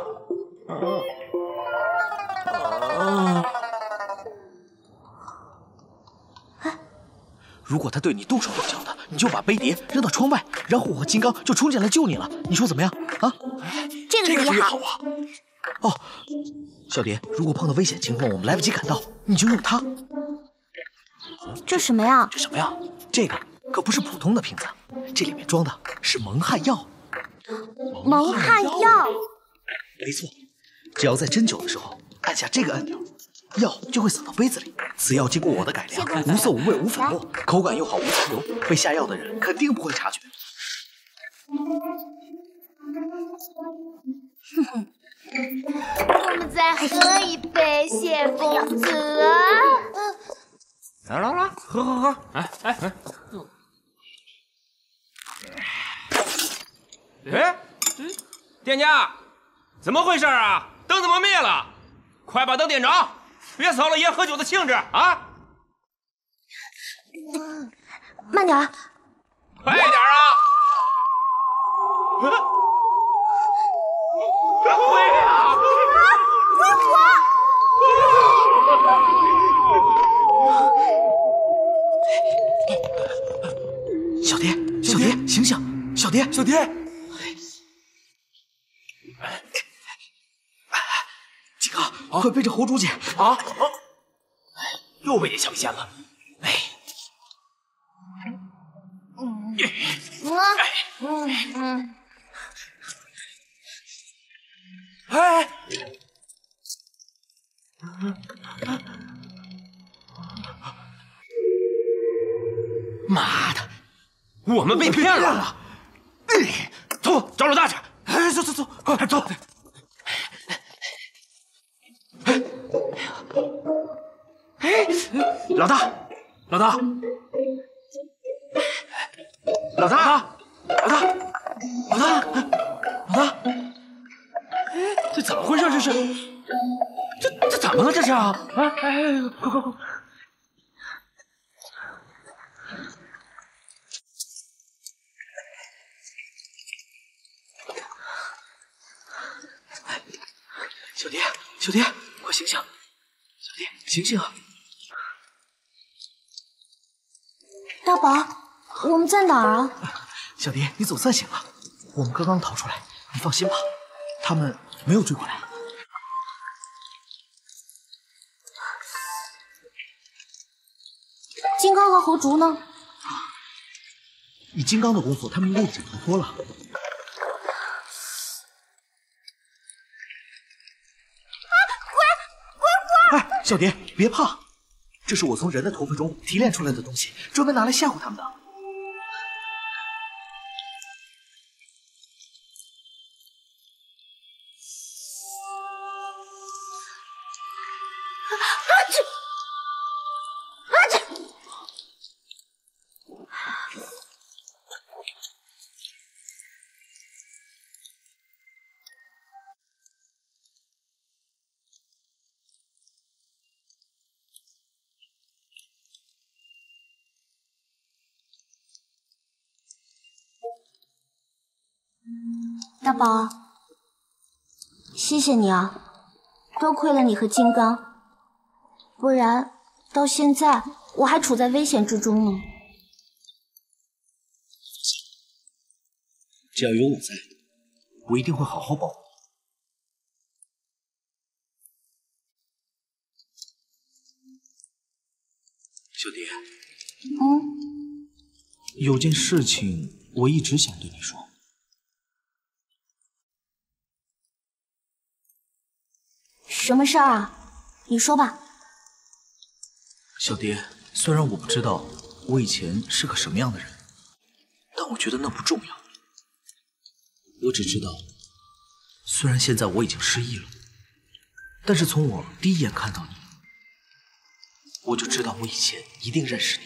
如果他对你动手动脚的，你就把杯碟扔到窗外，然后我和金刚就冲进来救你了。你说怎么样？啊？这个主意好啊！哦，小蝶，如果碰到危险情况，我们来不及赶到，你就用它。这什么呀？这什么呀？这个可不是普通的瓶子，这里面装的是蒙汗药。蒙汗药？没错，只要在针灸的时候按下这个按钮，药就会洒到杯子里。此药经过我的改良，无色无味无粉末，口感又好无残留，被下药的人肯定不会察觉。我们再喝一杯，谢公子。来，喝！店家，怎么回事啊？灯怎么灭了？快把灯点着，别扫了爷喝酒的兴致啊！慢点，快点啊！鬼啊！鬼火！小蝶，醒醒！小蝶，金刚，快背着侯主姐啊！又被你抢先了。妈的，我们被骗了！走，找老大去！走，快走！老大，这怎么回事？这是，这怎么了？这是啊！快！小蝶，快醒醒！小蝶，醒醒啊！大宝，我们在哪儿啊？小蝶，你总算醒了。我们刚刚逃出来，你放心吧，他们没有追过来。金刚和侯竹呢？以金刚的功夫，他们应该已经逃脱了。哎，小蝶，别怕，这是我从人的头发中提炼出来的东西，专门拿来吓唬他们的。大宝，谢谢你啊，多亏了你和金刚，不然到现在我还处在危险之中呢。只要有我在，我一定会好好保护你。小蝶，有件事情我一直想对你说。什么事儿啊？你说吧。小蝶，虽然我不知道我以前是个什么样的人，但我觉得那不重要。我只知道，虽然现在我已经失忆了，但是从我第一眼看到你，我就知道我以前一定认识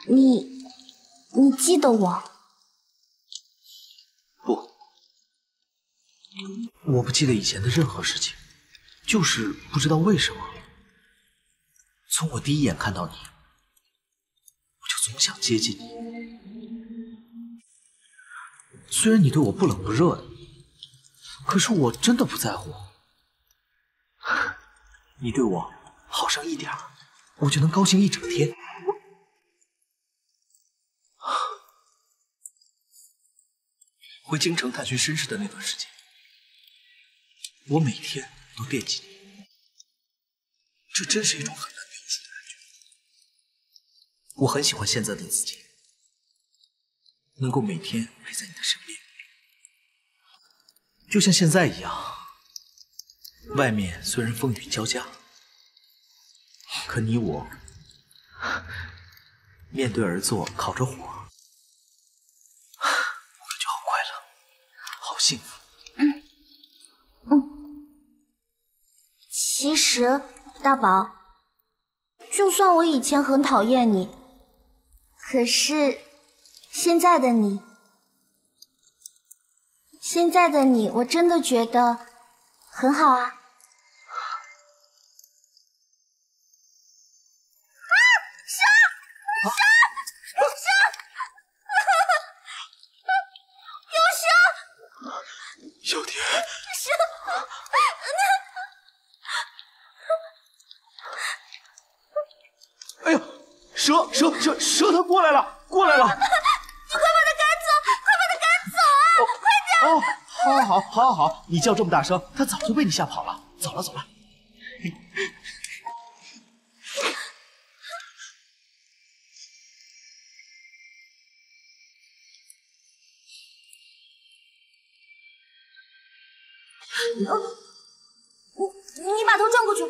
你。你记得我？不，我不记得以前的任何事情，就是不知道为什么，从我第一眼看到你，我就总想接近你。虽然你对我不冷不热的，可是我真的不在乎。你对我好上一点儿，我就能高兴一整天。回京城探寻身世的那段时间，我每天都惦记你，这真是一种很难描述的感觉。我很喜欢现在的自己，能够每天陪在你的身边，就像现在一样。外面虽然风雨交加，可你我面对而坐，烤着火，我感觉好快乐，好幸福。其实，大宝，就算我以前很讨厌你，可是现在的你，我真的觉得很好啊。小蝶，哎呦，蛇它过来了！你快把它赶走！快点！哦，好，你叫这么大声，它早就被你吓跑了。走了。你把头转过去，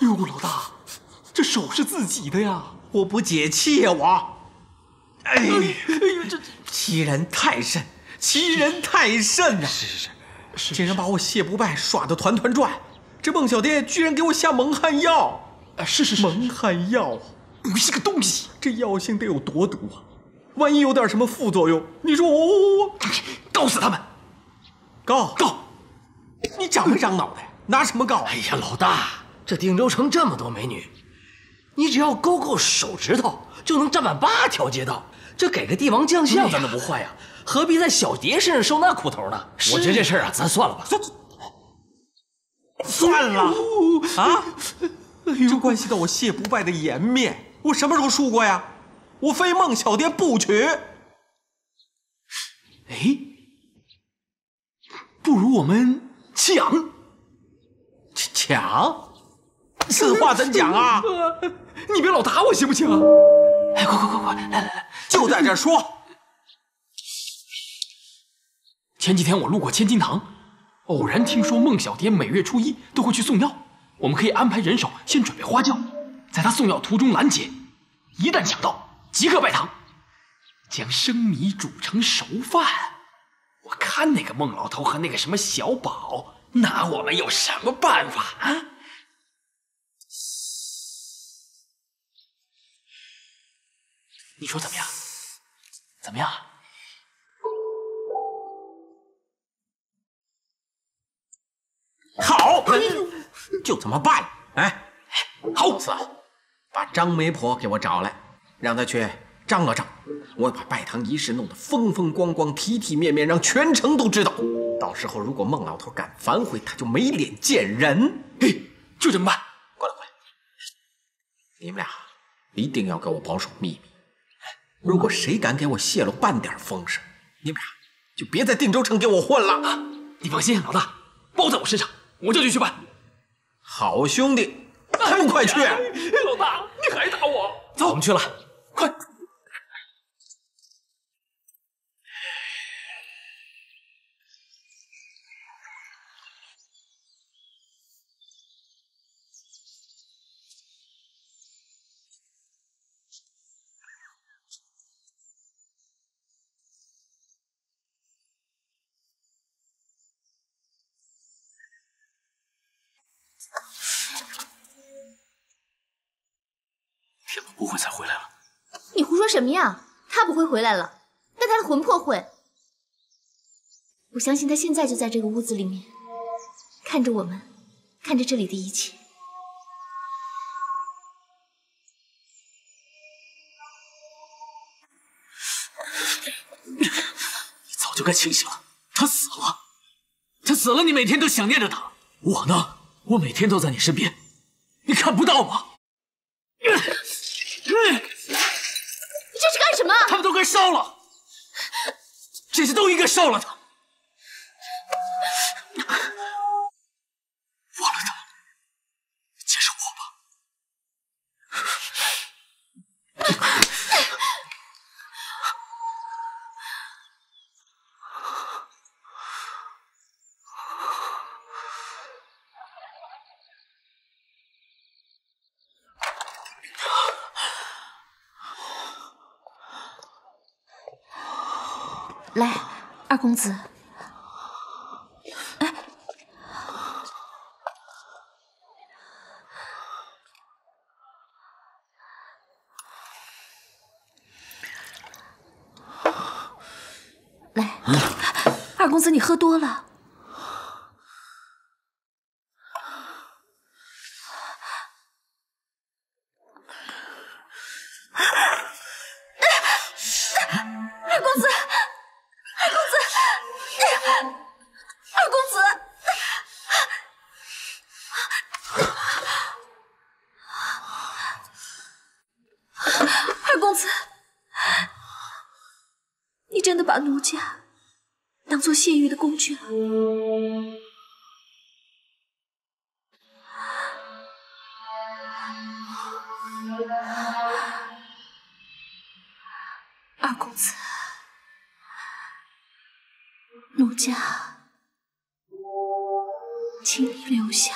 哟，老大，这手是自己的呀，我不解气呀，我。哎呦，这欺人太甚啊！是，竟然把我谢不败耍得团团转。这孟小蝶居然给我下蒙汗药，是蒙汗药，你是个东西，这药性得有多毒啊！万一有点什么副作用，你说我告死他们！告！你长没长脑袋？拿什么告啊？哎呀，老大，这定州城这么多美女，你只要勾手指头，就能占满8条街道。这给个帝王将相咱都不换呀，何必在小蝶身上受那苦头呢？我觉得这事啊，咱算了吧。算了啊！这关系到我谢不败的颜面，我什么时候输过呀？我非孟小蝶不娶。哎，不如我们抢？此话怎讲啊？你别老打我行不行？哎，快，来，就在这说。前几天我路过千金堂，偶然听说孟小蝶每月初1都会去送药，我们可以安排人手先准备花轿，在她送药途中拦截，一旦抢到，即刻拜堂，将生米煮成熟饭。我看那个孟老头和那个什么小宝拿我们有什么办法啊？你说怎么样？好，就这么办。哎，好子，把张媒婆给我找来，让她去张罗张，我把拜堂仪式弄得风风光光、体体面面，让全城都知道。到时候如果孟老头敢反悔，他就没脸见人。嘿，就这么办。过来，你们俩一定要给我保守秘密。如果谁敢给我泄露半点风声，你们俩就别在定州城给我混了啊！你放心，老大，包在我身上，我就去办。好兄弟，还不快去！老大，你还打我？走，我们去了，快！不会再回来了。你胡说什么呀？他不会回来了，但他的魂魄会。我相信他现在就在这个屋子里面，看着我们，看着这里的一切。你早就该清醒了，他死了，他死了，你每天都想念着他。我呢？我每天都在你身边，你看不到吗？你这是干什么？他们都该烧了，这些都应该烧了他。忘了他，接受我吧。来，二公子。哎，来，二公子，你喝多了。二公子。二公子，二公子，你真的把奴家当做泄欲的工具了？二公子。奴家，请你留下。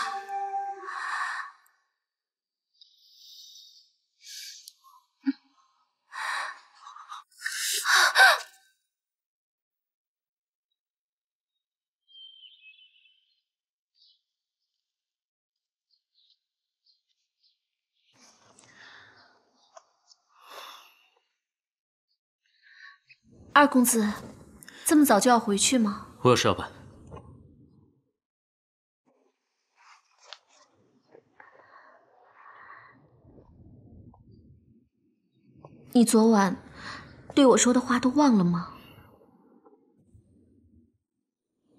二公子，这么早就要回去吗？我有事要办。你昨晚对我说的话都忘了吗？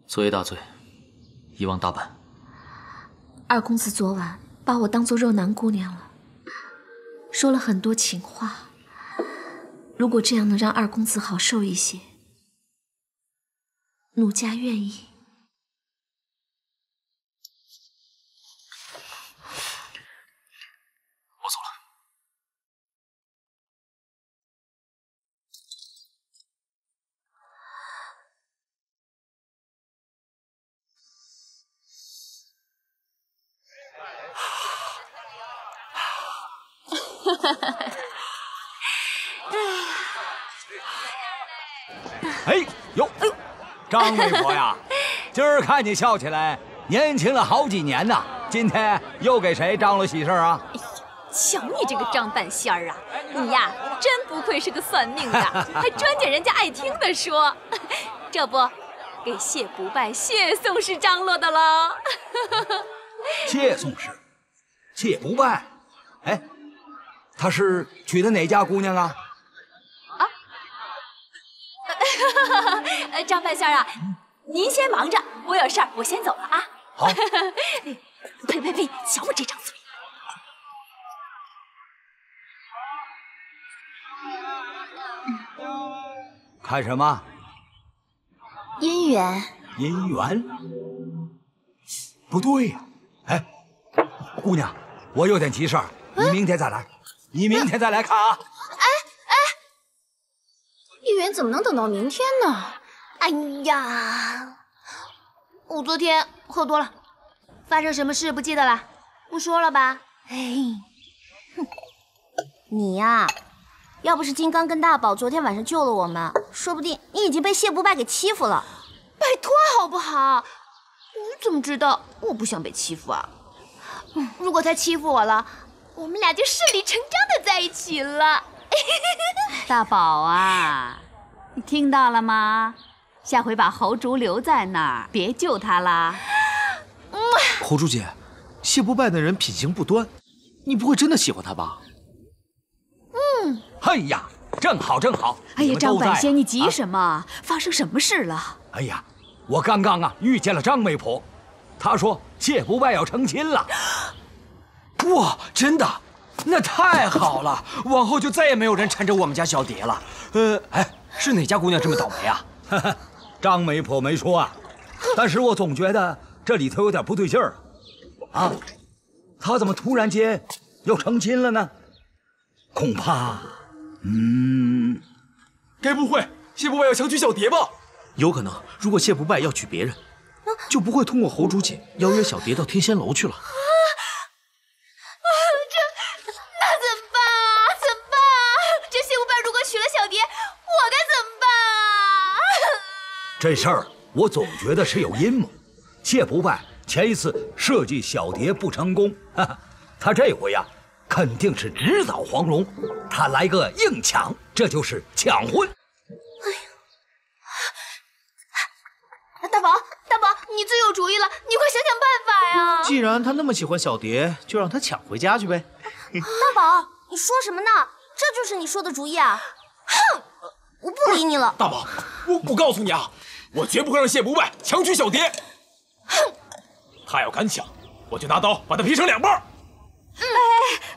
昨夜大醉，遗忘大半。二公子昨晚把我当做肉男姑娘了，说了很多情话。如果这样能让二公子好受一些，奴家愿意。我走了。哎呦，张媒婆呀，今儿看你笑起来年轻了好几年呐！今天又给谁张罗喜事啊？哎呀，瞧你这个张半仙儿啊，你呀真不愧是个算命的，还专捡人家爱听的说。这不，给谢不败谢宋氏张罗的喽。谢宋氏，谢不败，哎，他是娶的哪家姑娘啊？张半仙儿啊，您先忙着，我有事儿，我先走了啊。好。呸呸呸！瞧我这张嘴。看什么？姻缘。姻缘？不对呀！哎，姑娘，我有点急事儿，你明天再来。你明天再来看啊。姻缘怎么能等到明天呢？哎呀，我昨天喝多了，发生什么事不记得了，不说了吧？哎，哼，你呀，要不是金刚跟大宝昨天晚上救了我们，说不定你已经被谢不败给欺负了。拜托好不好？你怎么知道我不想被欺负啊？如果他欺负我了，我们俩就顺理成章的在一起了。大宝啊，你听到了吗？下回把侯竹留在那儿，别救他啦。侯竹姐，谢不败那人品行不端，你不会真的喜欢他吧？哎呀，正好正好。哎呀，张百仙，你急啊什么？发生什么事了？哎呀，我刚刚遇见了张媒婆，她说谢不败要成亲了。哇，真的？那太好了，往后就再也没有人缠着我们家小蝶了。是哪家姑娘这么倒霉啊？张媒婆没说啊，但是我总觉得这里头有点不对劲儿啊。她怎么突然间要成亲了呢？恐怕，该不会谢不败要强娶小蝶吧？有可能，如果谢不败要娶别人，就不会通过侯竹姐邀约小蝶到天仙楼去了。那怎么办啊？怎么办啊？这谢不败如果娶了小蝶，我该怎么办啊？这事儿我总觉得是有阴谋。谢不败前一次设计小蝶不成功，他这回肯定是直捣黄龙，他来个硬抢，这就是抢婚。大宝，你最有主意了，你快想想办法呀！既然他那么喜欢小蝶，就让他抢回家去呗。大宝，你说什么呢？这就是你说的主意啊！哼，我不理你了。大宝，我告诉你啊，我绝不会让谢不败强娶小蝶。哼，他要敢抢，我就拿刀把他劈成两半。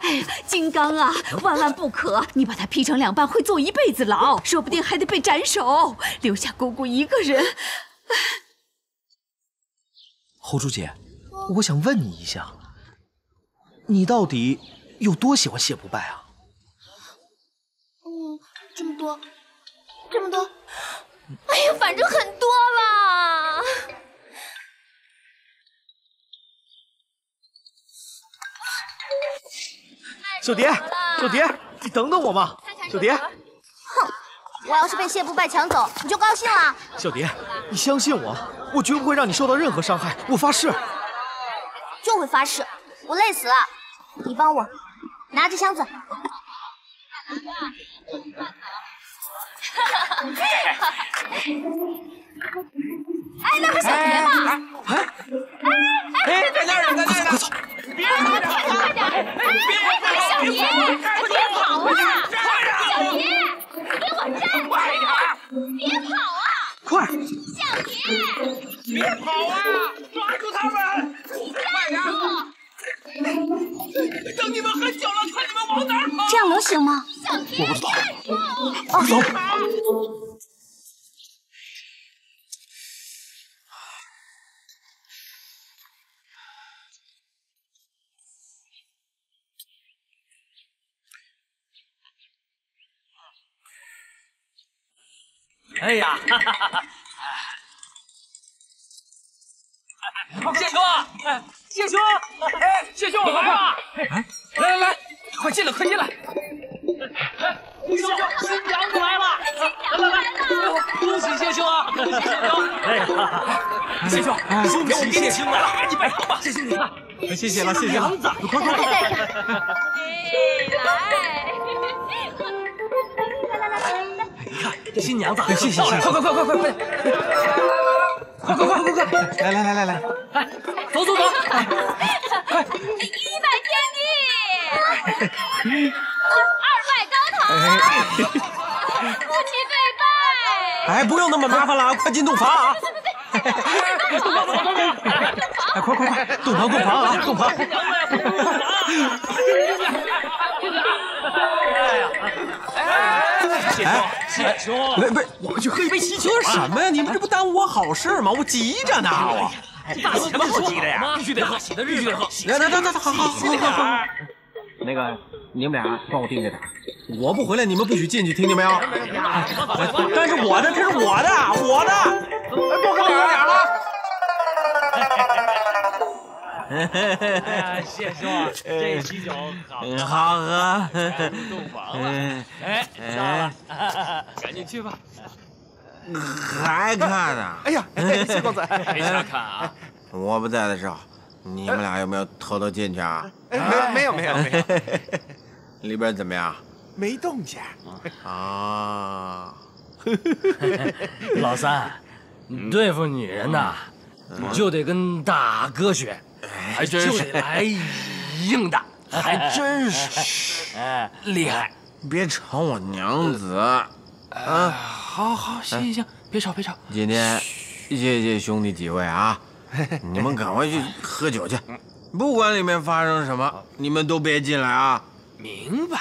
哎，金刚啊，万万不可！你把他劈成两半，会坐一辈子牢，说不定还得被斩首，留下姑姑一个人。侯竹姐，我想问你一下，你到底有多喜欢谢不败啊？这么多，哎呀，反正很多啦。小蝶，你等等我嘛！小蝶，哼，我要是被谢不败抢走，你就高兴了？小蝶，你相信我，我绝不会让你受到任何伤害，我发誓。就会发誓，我累死了。你帮我拿着箱子。哎，那不是小蝶吗？哎，在那儿呢，在那儿呢！快走！别跑，快点！哎，小蝶，别跑啊！小蝶，给我站住！别跑啊！快！小蝶，别跑啊！抓住他们！快点！等你们很久了，看你们往哪儿跑！这样能行吗？我不知道。哦，走。哎呀，谢兄，谢兄，哎，谢兄，来吧！来，快进来，快进来！谢兄，新娘子来了！来，恭喜谢兄啊！恭喜谢兄！哎呀，谢兄，给我给你请来了，你摆上吧。谢谢你看，谢谢了，谢谢了，快！这新娘子，谢谢，快！来，哎，走，快！一拜天地，二拜高堂，夫妻对拜。哎，不用那么麻烦了，快进洞房啊！哎，快，洞房啊，洞房！谢兄，我们去喝一杯喜酒什么呀？你们这不耽误我好事吗？我急着呢，我。大喜什么好急的呀？必须得喝，喜的日子喝。那好。那个，你们俩帮我盯着点，我不回来，你们不许进去，听见没有？但是我的，这是我的，多喝点了。哎呀，谢兄，这喜酒好喝。洞房了，哎，到了，赶紧去吧。还看呢？哎呀，谢公子，没啥看啊。我不在的时候，你们俩有没有偷偷进去啊？没有。里边怎么样？没动静。啊。老三，对付女人呐，就得跟大哥学，还真是就得来硬的，还真是厉害。别吵我娘子啊！好，行，别吵。今天谢谢兄弟几位啊，你们赶快去喝酒去，不管里面发生什么，你们都别进来啊！明白。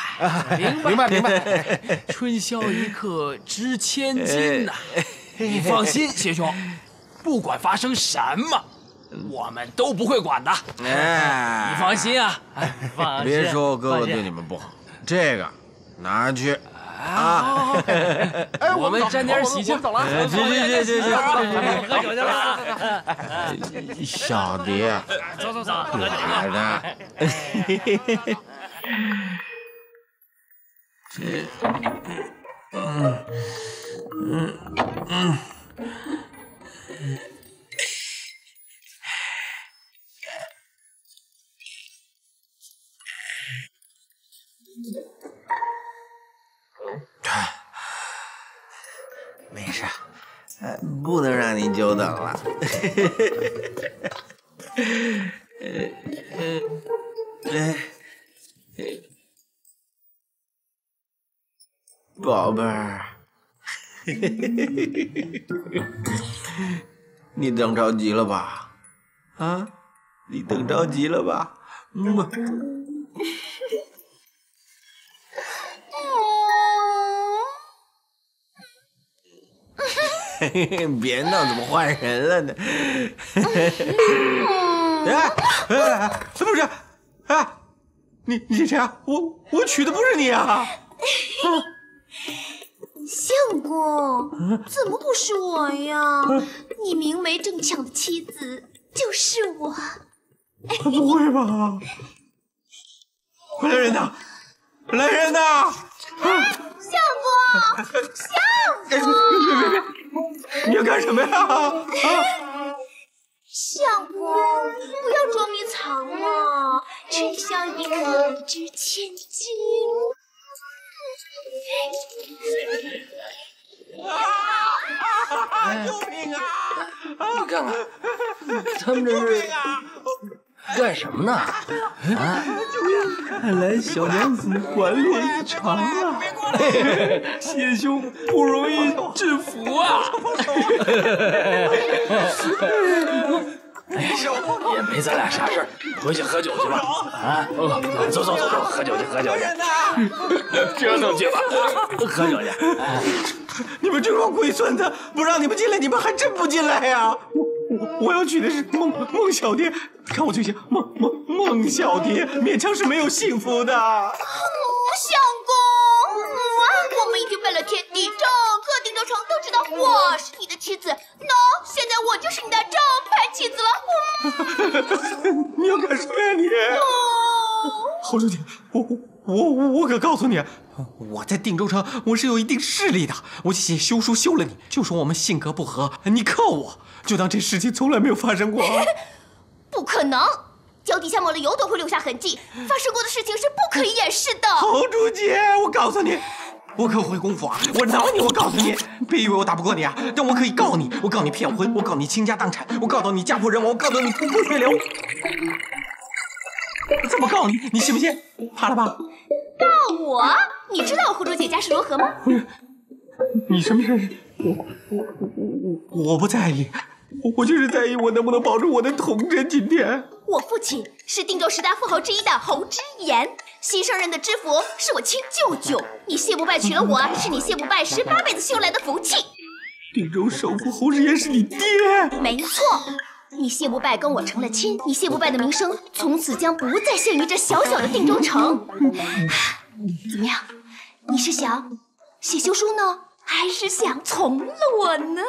春宵一刻值千金呐！你放心，谢兄，不管发生什么，我们都不会管的。你放心啊，别说哥哥对你们不好，这个拿去啊！我们沾点喜庆。走了，去，喝酒去了。小蝶，走，来的。没事，不能让你久等了。宝贝儿，你等着急了吧？啊，你等着急了吧？别闹，怎么换人了呢？不是，你谁啊？我娶的不是你啊！相公，怎么不是我呀？你明媒正娶的妻子就是我。不会吧？来人呐！相公，别！你要干什么呀？相公，不要捉迷藏了，春宵一刻值千金。救命啊！你看看，他们这是干什么呢？看来小娘子顽劣异常啊！谢兄不容易制服啊！也没咱俩啥事儿，回去喝酒去吧。啊，走，喝酒去，折腾去吧，喝酒去。你们这帮龟孙子，不让你们进来，你们还真不进来呀！我要娶的是孟小蝶，看我最近孟小蝶，勉强是没有幸福的。相公，我们已经拜了天地，整个定州城都知道我是你的妻子。现在我就是你的正牌妻子了。你要干什么呀你？侯书记，我可告诉你，我在定州城我是有一定势力的，我写休书休了你，就说我们性格不合，你克我，就当这事情从来没有发生过。不可能，脚底下抹了油都会留下痕迹，发生过的事情是不可以掩饰的。侯书记，我告诉你，我可会功夫啊！我挠你，我告诉你，别以为我打不过你啊！但我可以告你，我告你骗婚，我告你倾家荡产，我告到你家破人亡，我告到你突破血流。这么告你，你信不信？怕了吧？告我？你知道我胡珠姐家世如何吗？你什么事？我不在意，我就是在意我能不能保住我的童真金田。我父亲是定州10大富豪之一的侯知言，新上任的知府是我亲舅舅。你谢不败娶了我，是你谢不败18辈子修来的福气。定州首富侯知言是你爹？没错。你谢不败跟我成了亲，你谢不败的名声从此将不再限于这小小的定州城。怎么样？你是想写休书呢，还是想从了我呢？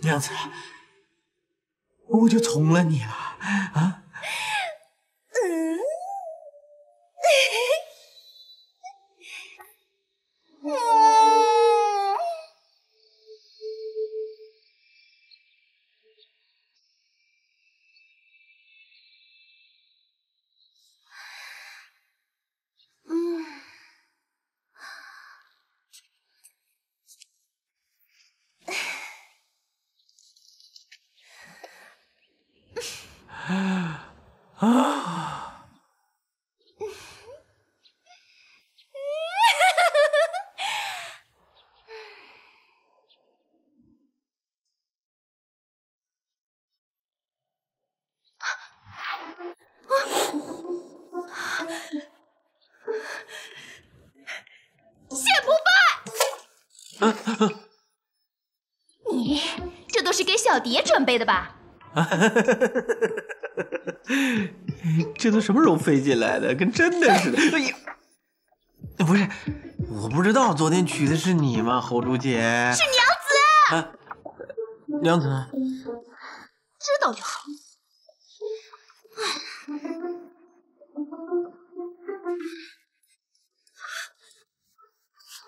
娘子，我就从了你了啊！谢不败，你这都是给小蝶准备的吧？这都什么时候飞进来的？跟真的似的。哎呀，不是，我不知道昨天娶的是你吗，侯珠姐？是娘子。啊，娘子，知道就好。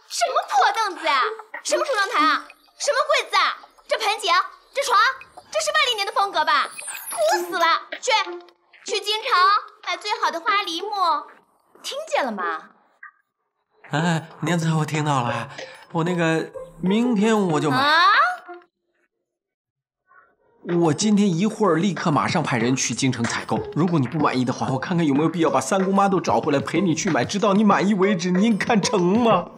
什么破凳子呀？什么梳妆台啊？什么柜子啊？这盆景，这床，这是80年的风格吧？土死了！去京城买最好的花梨木，听见了吗？哎，娘子，我听到了，我那个明天我就买。啊！我今天一会儿立刻马上派人去京城采购。如果你不满意的话，我看看有没有必要把三姑妈都找回来陪你去买，直到你满意为止。您看成吗？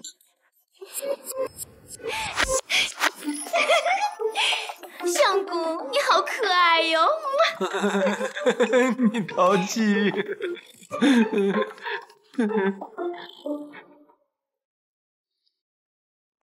相公，你好可爱哟！你淘气。